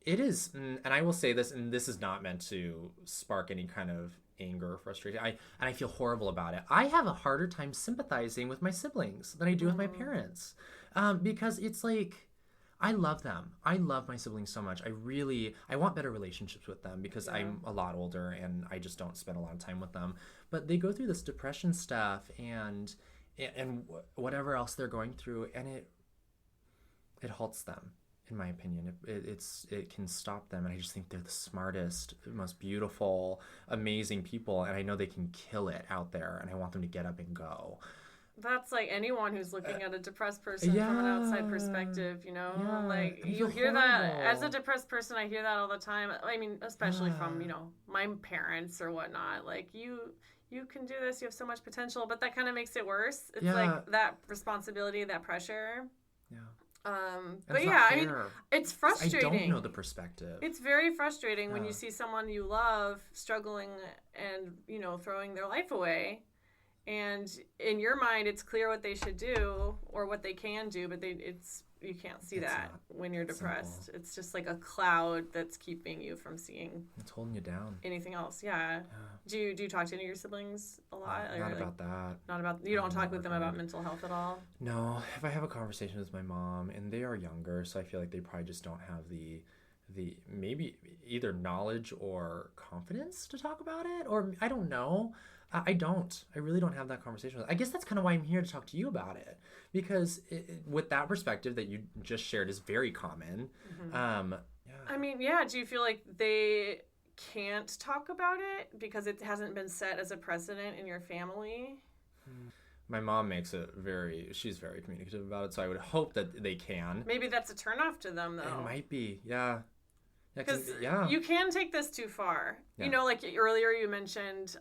It is, and I will say this, and this is not meant to spark any kind of anger or frustration. I feel horrible about it. I have a harder time sympathizing with my siblings than I do with my parents, because it's like, I love them. I love my siblings so much. I want better relationships with them because I'm a lot older and I just don't spend a lot of time with them. But they go through this depression stuff and whatever else they're going through, and it halts them, in my opinion. It can stop them, and I just think they're the smartest, most beautiful, amazing people, and I know they can kill it out there, and I want them to get up and go. That's like anyone who's looking at a depressed person from an outside perspective, you know? Yeah. Like, You you feel hear that horrible. as a depressed person, I hear that all the time. I mean, especially from, my parents or whatnot. Like, you can do this, you have so much potential, but that kind of makes it worse. It's like that responsibility, that pressure. Yeah. But yeah, I mean, it's frustrating. I don't know the perspective. It's very frustrating when you see someone you love struggling and, throwing their life away. And in your mind, it's clear what they should do or what they can do, but you can't see that when you're depressed. Simple. It's just like a cloud that's keeping you from seeing. It's holding you down. Anything else? Yeah. Do you talk to any of your siblings a lot? Not about that. Not about. You don't talk with them about mental health at all. No. If I have a conversation with my mom, and they are younger, so I feel like they probably just don't have the maybe either knowledge or confidence to talk about it, or I don't know. I really don't have that conversation with. I guess that's kind of why I'm here to talk to you about it, because with that perspective that you just shared is very common. Mm-hmm. I mean, yeah. Do you feel like they can't talk about it because it hasn't been set as a precedent in your family? My mom she's very communicative about it, so I would hope that they can. Maybe that's a turnoff to them, though. It might be, yeah. Because you can take this too far. Yeah. Like earlier you mentioned,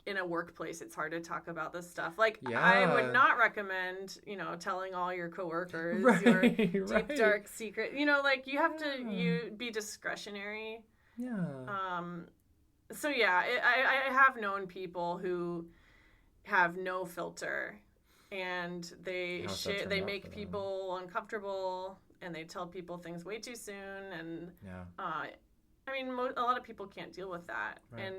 in a workplace, it's hard to talk about this stuff. Like, I would not recommend, telling all your coworkers your deep, dark secret. Like, you have to be discretionary. Yeah. So, yeah, I have known people who have no filter, and they make people uncomfortable, and they tell people things way too soon, and I mean, a lot of people can't deal with that, and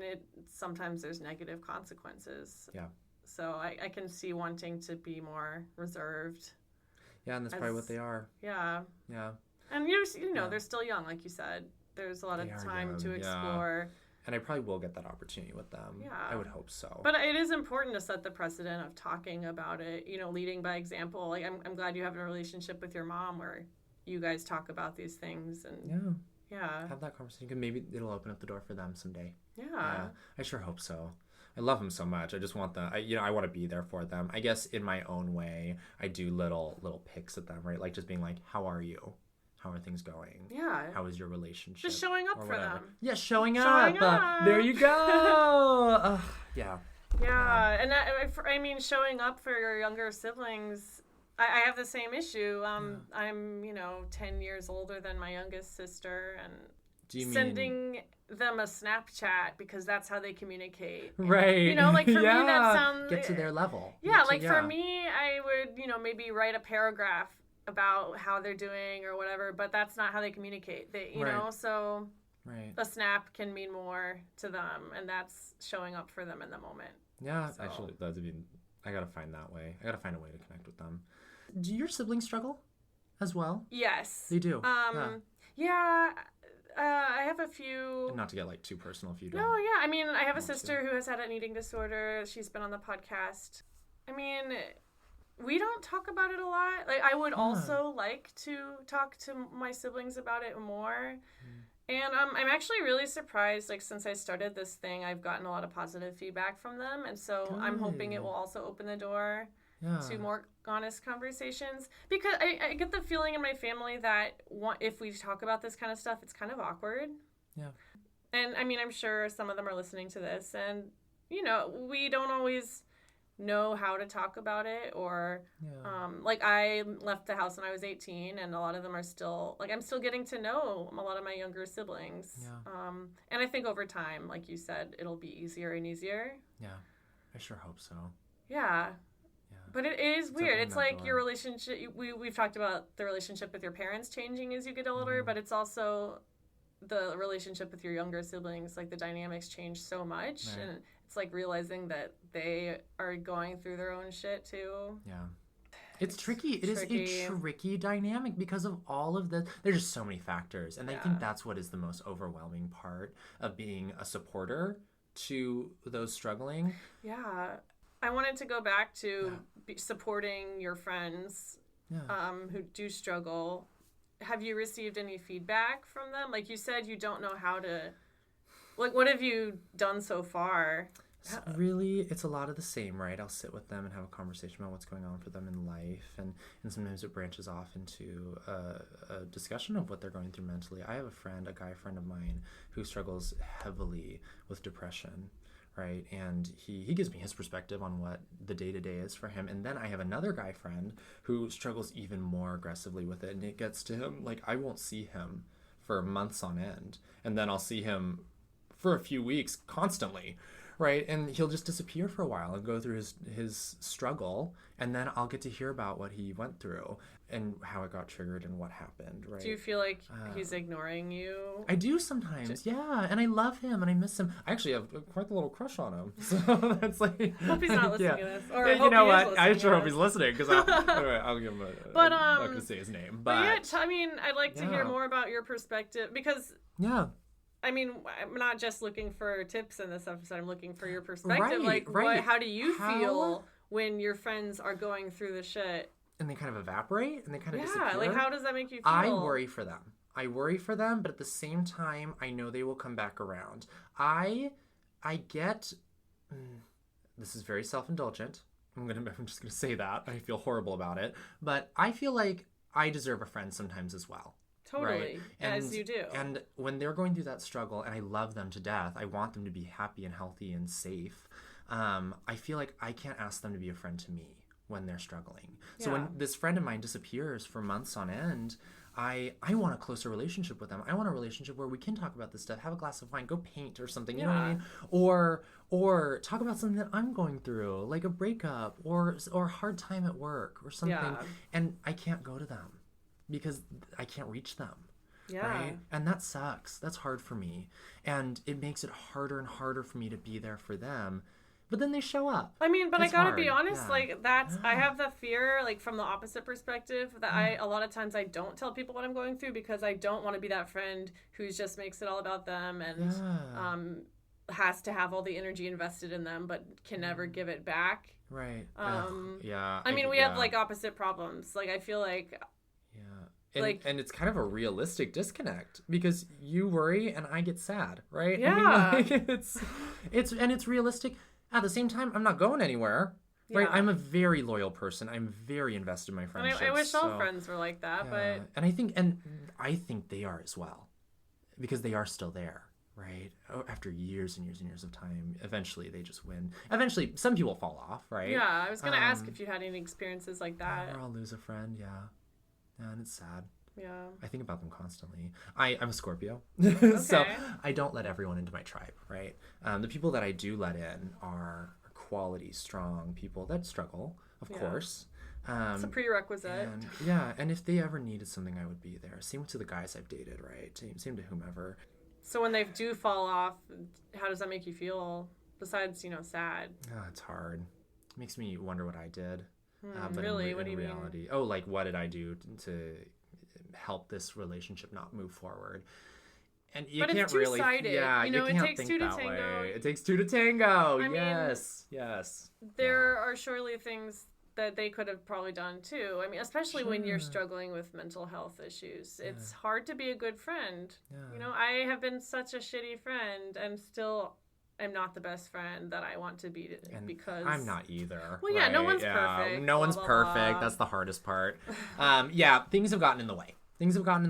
sometimes there's negative consequences. Yeah. So I can see wanting to be more reserved. Yeah, and that's probably what they are. Yeah. Yeah. And they're still young, like you said. There's a lot of time to explore. Yeah. And I probably will get that opportunity with them. Yeah. I would hope so. But it is important to set the precedent of talking about it, leading by example. Like, I'm glad you have a relationship with your mom where you guys talk about these things and have that conversation, because maybe it'll open up the door for them someday. Yeah. I sure hope so. I love them so much. I just want I want to be there for them. I guess in my own way, I do little picks at them, right? Like just being like, how are you? How are things going? Yeah. How is your relationship? Just showing up for them. Yeah, showing up. There you go. Yeah. Yeah. And I mean, showing up for your younger siblings, I have the same issue. I'm 10 years older than my youngest sister, and sending them a Snapchat because that's how they communicate. Right. Like for me that sounds... Get to their level. Yeah, for me, I would, maybe write a paragraph about how they're doing or whatever, but that's not how they communicate. They, so a snap can mean more to them, and that's showing up for them in the moment. Yeah, so. Actually, I gotta find that way. I gotta find a way to connect with them. Do your siblings struggle as well? Yes. They do? Yeah. I have a few... Not to get, too personal if you don't. No, yeah. I mean, I have a sister who has had an eating disorder. She's been on the podcast. I mean, we don't talk about it a lot. Like, I would also like to talk to my siblings about it more. And I'm actually really surprised, since I started this thing, I've gotten a lot of positive feedback from them. And so I'm hoping it will also open the door to more honest conversations. Because I get the feeling in my family that if we talk about this kind of stuff, it's kind of awkward. Yeah. And, I mean, I'm sure some of them are listening to this. And, we don't always know how to talk about it, or I left the house when I was 18, and a lot of them are still I'm still getting to know a lot of my younger siblings, and I think over time, like you said, it'll be easier and easier. I sure hope so. But it is weird. It's like your relationship, we've talked about the relationship with your parents changing as you get older, but it's also the relationship with your younger siblings. Like, the dynamics change so much, and it's like realizing that they are going through their own shit too. Yeah. It's tricky. It is a tricky dynamic because of all of the... There's just so many factors. And I think that's what is the most overwhelming part of being a supporter to those struggling. Yeah. I wanted to go back to supporting your friends who do struggle. Have you received any feedback from them? Like you said, you don't know how to... what have you done so far? So really, it's a lot of the same, right? I'll sit with them and have a conversation about what's going on for them in life. And sometimes it branches off into a discussion of what they're going through mentally. I have a guy friend of mine, who struggles heavily with depression, right? And he gives me his perspective on what the day-to-day is for him. And then I have another guy friend who struggles even more aggressively with it, and it gets to him like I won't see him for months on end, and then I'll see him for a few weeks constantly, right? And he'll just disappear for a while and go through his struggle, and then I'll get to hear about what he went through and how it got triggered and what happened, right? Do you feel like he's ignoring you? I do sometimes, yeah, and I love him and I miss him. I actually have quite a little crush on him, so that's like. Hope he's not listening to this. Or yeah, you know what? I sure hope he's listening because I'll give him a. But I'm not gonna say his name, but yeah, I mean, I'd like to hear more about your perspective because. Yeah. I mean, I'm not just looking for tips in this episode. I'm looking for your perspective. Right. How do you feel when your friends are going through the shit? And they kind of evaporate and they kind of disappear. Yeah, like how does that make you feel? I worry for them. But at the same time, I know they will come back around. I get, this is very self-indulgent. I'm just gonna say that. I feel horrible about it. But I feel like I deserve a friend sometimes as well. Totally, right? as you do. And when they're going through that struggle, and I love them to death, I want them to be happy and healthy and safe. I feel like I can't ask them to be a friend to me when they're struggling. Yeah. So when this friend of mine disappears for months on end, I want a closer relationship with them. I want a relationship where we can talk about this stuff, have a glass of wine, go paint or something, you know what I mean? Or talk about something that I'm going through, like a breakup or a hard time at work or something. Yeah. And I can't go to them because I can't reach them. Yeah. Right? And that sucks. That's hard for me. And it makes it harder and harder for me to be there for them. But then they show up. I mean, but I gotta be honest, like that's, I have the fear, like from the opposite perspective, that a lot of times I don't tell people what I'm going through because I don't want to be that friend who just makes it all about them and has to have all the energy invested in them, but can never give it back. Right. Yeah. I mean, we have like opposite problems. Like I feel like. Yeah. And it's kind of a realistic disconnect because you worry and I get sad, right? Yeah. I mean, like, it's realistic. At the same time, I'm not going anywhere, right? I'm a very loyal person. I'm very invested in my friendships. And I wish all friends were like that, but... And I think they are as well, because they are still there, right? After years and years and years of time, eventually they just win. Eventually, some people fall off, right? Yeah, I was going to ask if you had any experiences like that. Or I'll lose a friend, and it's sad. Yeah. I think about them constantly. I'm a Scorpio. Okay. So I don't let everyone into my tribe, right? The people that I do let in are quality, strong people that struggle, of course. It's a prerequisite. And if they ever needed something, I would be there. Same to the guys I've dated, right? Same to whomever. So when they do fall off, how does that make you feel? Besides, sad. It's hard. It makes me wonder what I did. But really? What do you reality, mean? Oh, like what did I do to help this relationship not move forward? And you can't it's really, two-sided. it takes two to tango. It takes two to tango. I mean, yes. There are surely things that they could have probably done too. I mean, especially when you're struggling with mental health issues. It's hard to be a good friend. Yeah. I have been such a shitty friend and still I'm not the best friend that I want to be because I'm not either. Well, yeah, no one's perfect. No one's perfect. That's the hardest part. Things have gotten in the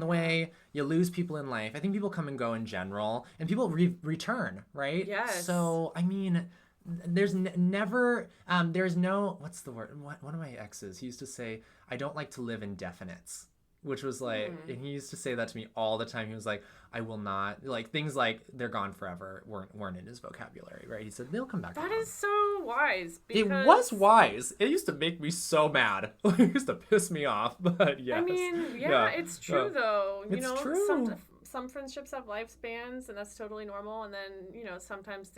way. You lose people in life. I think people come and go in general, and people return, right? Yes. So, I mean, there's never, there's no, what's the word? One of my exes, he used to say, I don't like to live in definites. Which was like, and he used to say that to me all the time. He was like, I will not, like, things like they're gone forever weren't in his vocabulary, right? He said, they'll come back around. That is so wise. It was wise. It used to make me so mad. It used to piss me off, but yes. I mean, it's true though. It's true. Some friendships have lifespans, and that's totally normal. And then, sometimes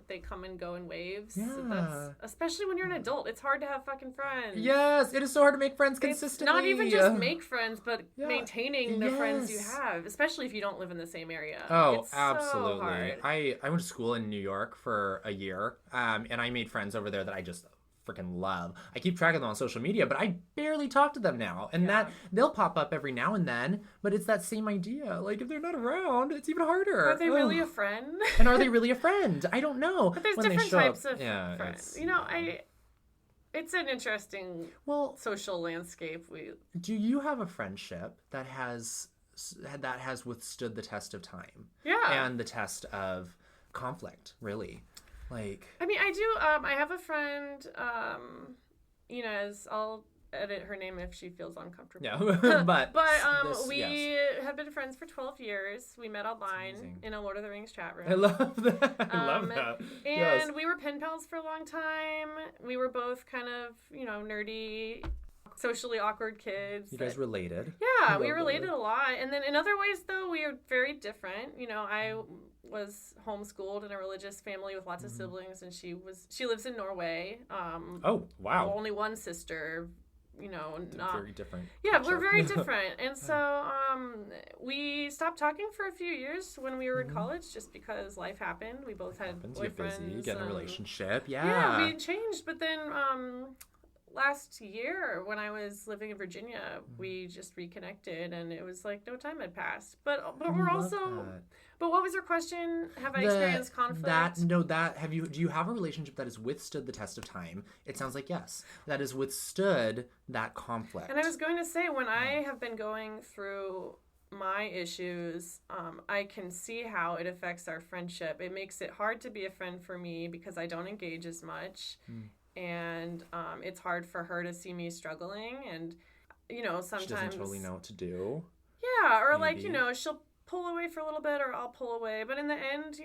they come and go in waves. Yeah. So especially when you're an adult, it's hard to have fucking friends. Yes, it is so hard to make friends consistently. Not even just make friends, but maintaining the friends you have, especially if you don't live in the same area. Oh, it's absolutely. So hard. I went to school in New York for a year, and I made friends over there that I just freaking love. I keep track of them on social media, but I barely talk to them now. And that they'll pop up every now and then, but it's that same idea. Like, if they're not around, it's even harder. Are they really a friend? And are they really a friend? I don't know. But there's different types of friends. It's an interesting social landscape. Do you have a friendship that has withstood the test of time? Yeah. And the test of conflict, really? Like, I mean, I do. I have a friend, Inez. I'll edit her name if she feels uncomfortable. yeah, but we yes. have been friends for 12 years. We met online in a Lord of the Rings chat room. I love that. I love that. And Yes. we were pen pals for a long time. We were both kind of, nerdy, socially awkward kids. You guys related. Yeah, we related a lot. And then in other ways, though, we are very different. I was homeschooled in a religious family with lots of siblings, and she lives in Norway. Oh, wow. Only one sister. Not very different. Yeah, we're very different. And so we stopped talking for a few years when we were in college just because life happened. We both had boyfriends. You get busy, you get in a relationship. Yeah, we changed. But then last year when I was living in Virginia, we just reconnected, and it was like no time had passed. But we're also... that. But what was your question? Have I experienced conflict? Do you have a relationship that has withstood the test of time? It sounds like yes. That has withstood that conflict. And I was going to say, when I have been going through my issues, I can see how it affects our friendship. It makes it hard to be a friend for me because I don't engage as much. And it's hard for her to see me struggling. And, sometimes... She doesn't totally know what to do. Yeah, or maybe. she'll pull away for a little bit, or I'll pull away. But in the end,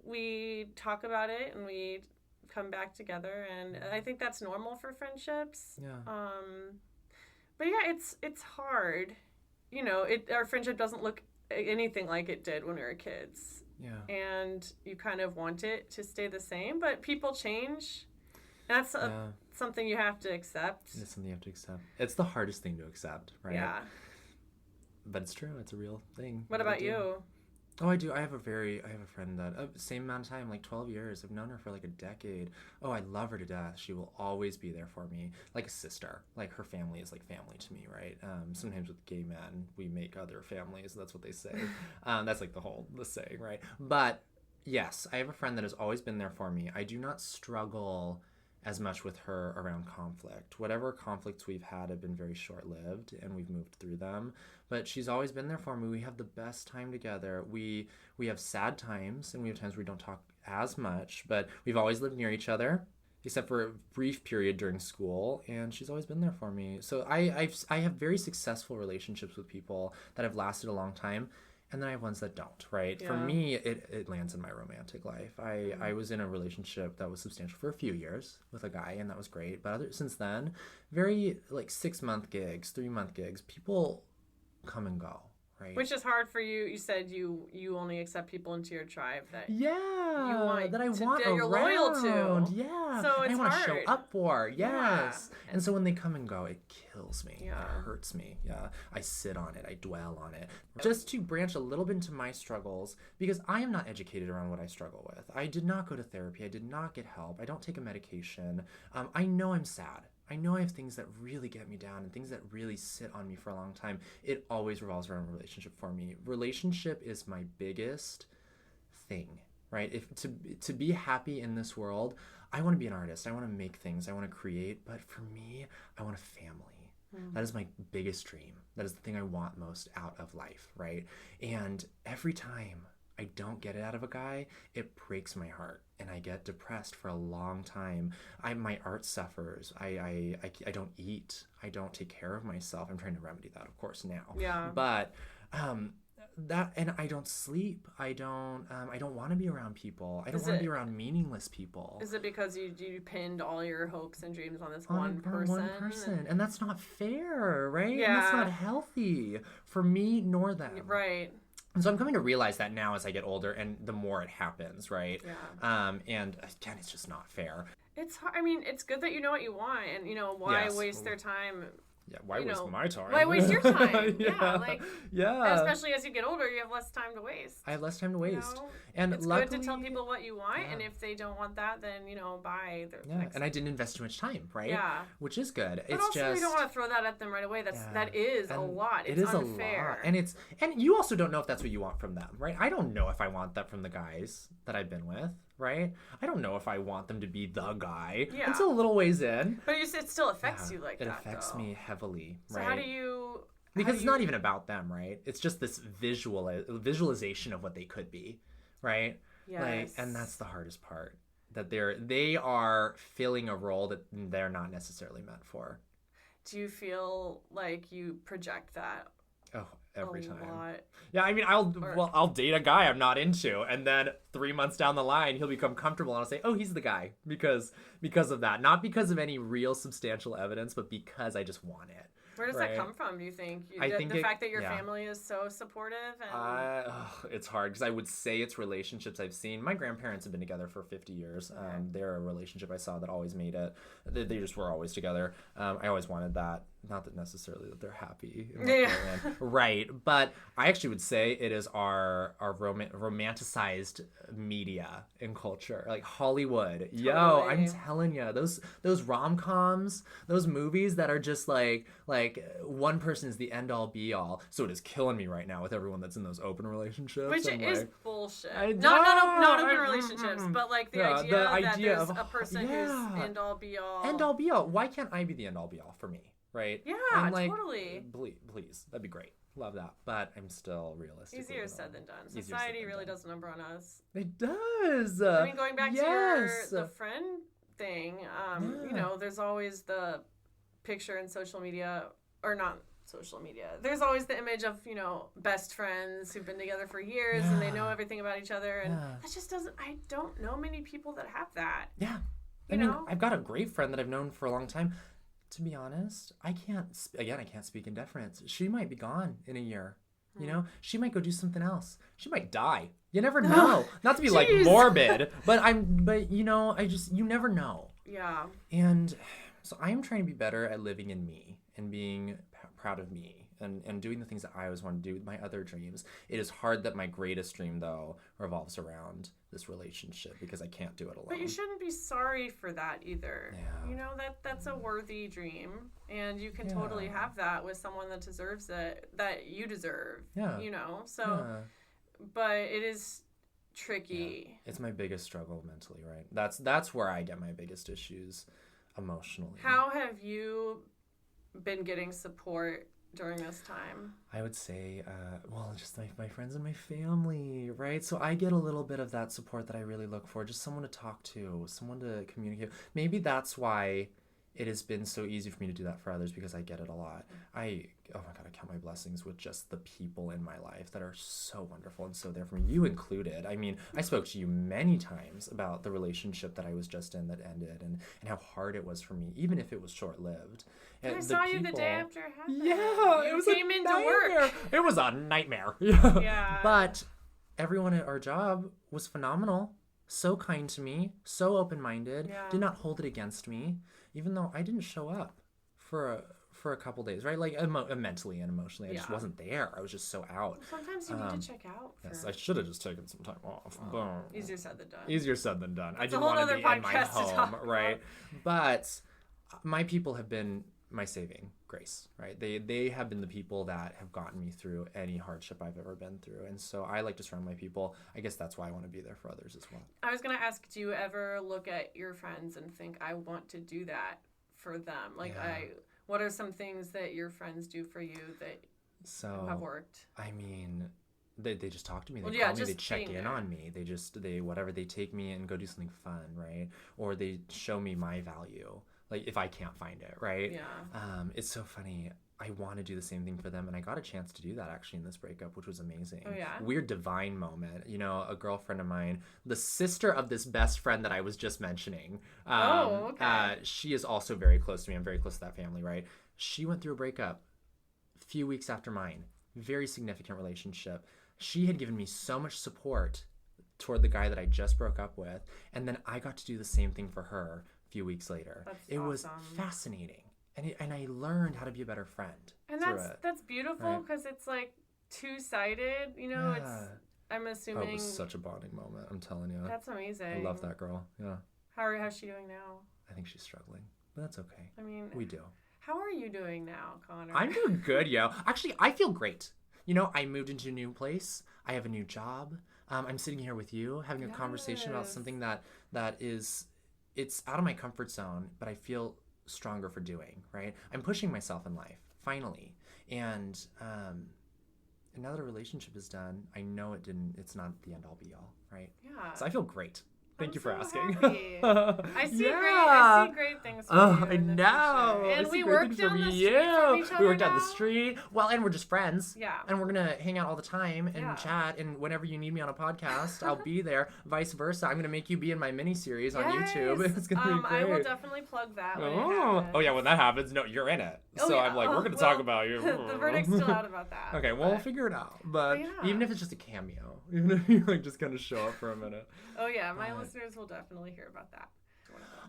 we talk about it and we come back together, and I think that's normal for friendships. Yeah. But yeah, it's hard. Our friendship doesn't look anything like it did when we were kids. Yeah. And you kind of want it to stay the same, but people change. And that's something you have to accept. It's something you have to accept. It's the hardest thing to accept, right? Yeah. But it's true. It's a real thing. What about you? Oh, I do. I have a friend that same amount of time, like 12 years. I've known her for like a decade. Oh, I love her to death. She will always be there for me, like a sister. Like her family is like family to me, right? Sometimes with gay men, we make other families. That's what they say. That's like the saying, right? But yes, I have a friend that has always been there for me. I do not struggle as much with her around conflict. Whatever conflicts we've had have been very short-lived, and we've moved through them. But she's always been there for me. We have the best time together. We have sad times, and we have times where we don't talk as much, but we've always lived near each other, except for a brief period during school, and she's always been there for me. So I have very successful relationships with people that have lasted a long time. And then I have ones that don't, right? Yeah. For me, it lands in my romantic life. I was in a relationship that was substantial for a few years with a guy, and that was great. But since then, very 6-month gigs, 3-month gigs, people come and go, right? Which is hard for you. You said you only accept people into your tribe that you're loyal to. Yeah. So it's I want hard. to show up for. Yes. Yeah. And so when they come and go, it kills me. Yeah. It hurts me. Yeah. I sit on it. I dwell on it. Just to branch a little bit into my struggles, because I am not educated around what I struggle with. I did not go to therapy. I did not get help. I don't take a medication. I know I'm sad. I know I have things that really get me down and things that really sit on me for a long time. It always revolves around a relationship for me. Relationship is my biggest thing, right? If to be happy in this world, I want to be an artist. I want to make things. I want to create. But for me, I want a family. That is my biggest dream. That is the thing I want most out of life, right? And every time I don't get it out of a guy, it breaks my heart, and I get depressed for a long time. My art suffers. I don't eat. I don't take care of myself. I'm trying to remedy that, of course, now. Yeah. But and I don't sleep. I don't want to be around people. I don't want to be around meaningless people. Is it because you pinned all your hopes and dreams on this one person? One person, and that's not fair, right? Yeah. And that's not healthy for me nor them. Right. And so I'm coming to realize that now as I get older, and the more it happens, right? Yeah. And again, it's just not fair. It's hard. I mean, it's good that you know what you want, and why waste their time. Yeah, why waste my time? Why waste your time? Yeah. Yeah. Especially as you get older, you have less time to waste. I have less time to waste. And it's luckily, good to tell people what you want, and if they don't want that, then buy their next. And I didn't invest too much time, right? Yeah. Which is good. But it's also just you don't want to throw that at them right away. That is a lot. It's unfair. A lot. And you also don't know if that's what you want from them, right? I don't know if I want that from the guys that I've been with, right? I don't know if I want them to be the guy. Yeah. It's a little ways in. But it still affects you like that. It affects me heavily, right? So how do you... Because it's not even about them, right? It's just this visualization of what they could be, right? Yes. And that's the hardest part. That they are filling a role that they're not necessarily meant for. Do you feel like you project that Oh, every a time. lot? Yeah, I mean, I'll date a guy I'm not into, and then 3 months down the line, he'll become comfortable, and I'll say, "Oh, he's the guy," because of that, not because of any real substantial evidence, but because I just want it. Where does that come from, do you think? I think the fact that your family is so supportive? And... it's hard because I would say it's relationships I've seen. My grandparents have been together for 50 years. Okay. They're a relationship I saw that always made it. They just were always together. I always wanted that. Not that necessarily that they're happy. Right. But I actually would say it is our romanticized media and culture. Like Hollywood. Totally. Yo, I'm telling you, those rom-coms, those movies that are just like one person is the end-all be-all. So it is killing me right now with everyone that's in those open relationships. Which is like, bullshit. Not open relationships, but like the idea that there's a person who's end-all be-all. End-all be-all. Why can't I be the end-all be-all for me? Right? Yeah, totally. Please, that'd be great. Love that. But I'm still realistic. Easier said than done. Society really does a number on us. It does. I mean, going back to the friend thing, you know, there's always the picture in social media, or not social media. There's always the image of, you know, best friends who've been together for years and they know everything about each other. And that just doesn't, I don't know many people that have that. Yeah. I mean, I've got a great friend that I've known for a long time. To be honest, I can't speak in deference. She might be gone in a year. You know, she might go do something else. She might die. You never know. Not to be like morbid, but you know, you never know. Yeah. And so I am trying to be better at living in me and being proud of me and doing the things that I always want to do with my other dreams. It is hard that my greatest dream, though, revolves around this relationship because I can't do it alone. But you shouldn't be sorry for that either. Yeah. You know, that's a worthy dream, and you can totally have that with someone that deserves it, that you deserve. Yeah. You know, so, but it is tricky. Yeah. It's my biggest struggle mentally, right? That's where I get my biggest issues emotionally. How have you been getting support during this time? I would say, just my friends and my family, right? So I get a little bit of that support that I really look for, just someone to talk to, someone to communicate. Maybe that's why it has been so easy for me to do that for others, because I get it a lot. I count my blessings with just the people in my life that are so wonderful and so there for me, you included. I mean, I spoke to you many times about the relationship that I was just in that ended and how hard it was for me, even if it was short-lived. I saw you the day after it happened. Yeah, it was came into work. It was a nightmare. Yeah. But everyone at our job was phenomenal, so kind to me, so open-minded, did not hold it against me, even though I didn't show up for a couple days, right? Like mentally and emotionally, I just wasn't there. I was just so out. Sometimes you need to check out. Yes, I should have just taken some time off. Easier said than done. Easier said than done. I It's a didn't whole want to other be in my podcast to home, talk right? But my people have been my saving grace, right? They have been the people that have gotten me through any hardship I've ever been through. And so I like to surround my people. I guess that's why I want to be there for others as well. I was going to ask, do you ever look at your friends and think, I want to do that for them? Like, what are some things that your friends do for you that have worked? I mean, they just talk to me. They call me. They check in on me. They take me and go do something fun, right? Or they show me my value. Like if I can't find it, right? Yeah. It's so funny. I want to do the same thing for them, and I got a chance to do that actually in this breakup, which was amazing. Oh yeah. Weird divine moment. You know, a girlfriend of mine, the sister of this best friend that I was just mentioning. She is also very close to me. I'm very close to that family, right? She went through a breakup a few weeks after mine. Very significant relationship. She had given me so much support toward the guy that I just broke up with, and then I got to do the same thing for her few weeks later. It was fascinating, and I learned how to be a better friend. And that's beautiful because it's like two-sided. You know, I'm assuming it was such a bonding moment. I'm telling you. That's amazing. I love that girl. Yeah. How's she doing now? I think she's struggling, but that's okay. I mean, we do. How are you doing now, Connor? I'm doing good, yo. Actually, I feel great. You know, I moved into a new place. I have a new job. I'm sitting here with you having a conversation about something that is. It's out of my comfort zone, but I feel stronger for doing, right? I'm pushing myself in life, finally. And now that a relationship is done, I know it's not the end all be all, right? Yeah. So I feel great. Thank you for asking. Happy. I see great things for you I in the know. future. And I see we great work things down for the me. street from each other We work down the now. street. Well, and we're just friends. Yeah. And we're going to hang out all the time and Yeah. chat. And whenever you need me on a podcast, I'll be there. Vice versa. I'm going to make you be in my mini-series on YouTube. It's going to be great. I will definitely plug that when it Oh. happens. Oh, yeah, when that happens, no, you're in it. Oh, So yeah. I'm like, we're going to talk about you. The verdict's still out about that. Okay, well, we'll figure it out. But yeah. even if it's just a cameo, even if you like just kind of show up for a minute. Oh, yeah, my listeners will definitely hear about that.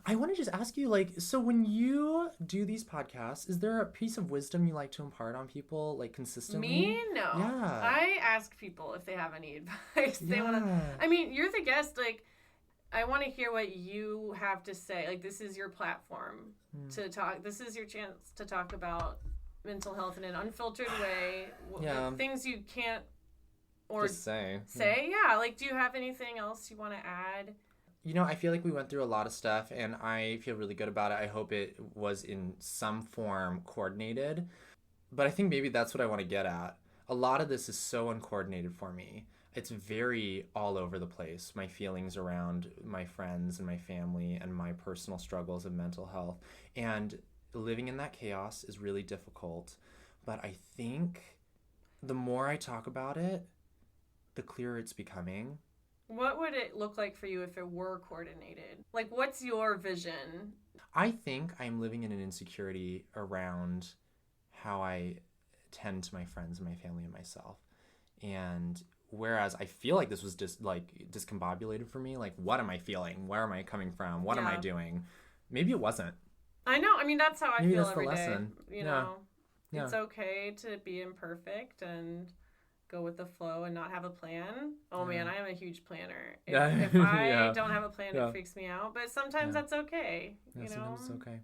I want to just ask you, like, so when you do these podcasts, is there a piece of wisdom you like to impart on people, like, consistently? Me? No. Yeah. I ask people if they have any advice. They Yeah. want to. I mean, you're the guest. Like, I want to hear what you have to say. Like, this is your platform to talk. This is your chance to talk about mental health in an unfiltered way. Yeah. Things you can't or Just say. say. Yeah. Like, do you have anything else you want to add? You know, I feel like we went through a lot of stuff, and I feel really good about it. I hope it was in some form coordinated. But I think maybe that's what I want to get at. A lot of this is so uncoordinated for me. It's very all over the place, my feelings around my friends and my family and my personal struggles of mental health. And living in that chaos is really difficult. But I think the more I talk about it, the clearer it's becoming. What would it look like for you if it were coordinated? Like, what's your vision? I think I'm living in an insecurity around how I tend to my friends and my family and myself. And whereas I feel like this was just like discombobulated for me, like, what am I feeling? Where am I coming from? What am I doing? Maybe it wasn't. I know. I mean, that's how I Maybe feel that's the every day. lesson. You know, Yeah. it's okay to be imperfect and go with the flow and not have a plan. Oh man, I am a huge planner. If I don't have a plan, it freaks me out. But sometimes that's okay. You know, sometimes it's okay.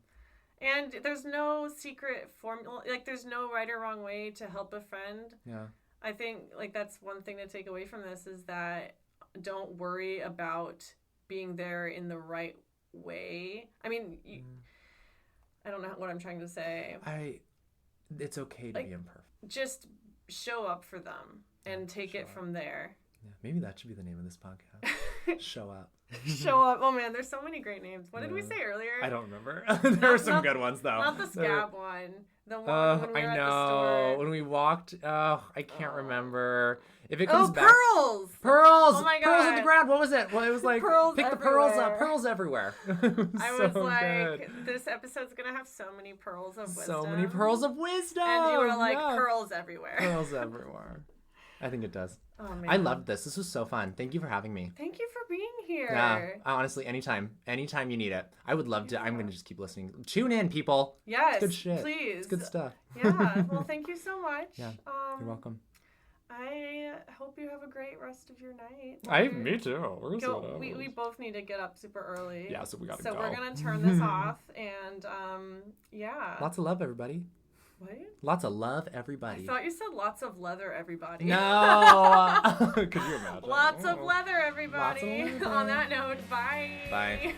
And there's no secret formula. Like, there's no right or wrong way to help a friend. Yeah. I think, like, that's one thing to take away from this is that don't worry about being there in the right way. I mean, I don't know what I'm trying to say. It's okay to be imperfect. Just show up for them and take it from there. Yeah, maybe that should be the name of this podcast. Show up. Show up. Oh man, there's so many great names. What did we say earlier? I don't remember. There were some good ones though. Not the scab one. The one when we were at the store. When we walked. I can't remember. If it comes back. Pearls! Pearls! Oh my God. Pearls on the ground. What was it? Well, it was like Pearls pick the pearls up. everywhere. Pearls everywhere. I was like, this episode's gonna have so many pearls of wisdom. So many pearls of wisdom. And you were like, pearls everywhere. Pearls everywhere. I think it does. Oh man. I loved this. This was so fun. Thank you for having me. Thank you for being here. Yeah, honestly, anytime you need it. I would love to. I'm going to just keep listening. Tune in, people. Yes, it's good shit. Please. It's good stuff. Yeah, well, thank you so much. Yeah, you're welcome. I hope you have a great rest of your night. Me too. We both need to get up super early. Yeah, so we got to go. So we're going to turn this off, and yeah. Lots of love, everybody. What? Lots of love, everybody. I thought you said lots of leather, everybody. No. Could you imagine? Lots of leather, everybody. Lots of leather. On that note, bye. Bye.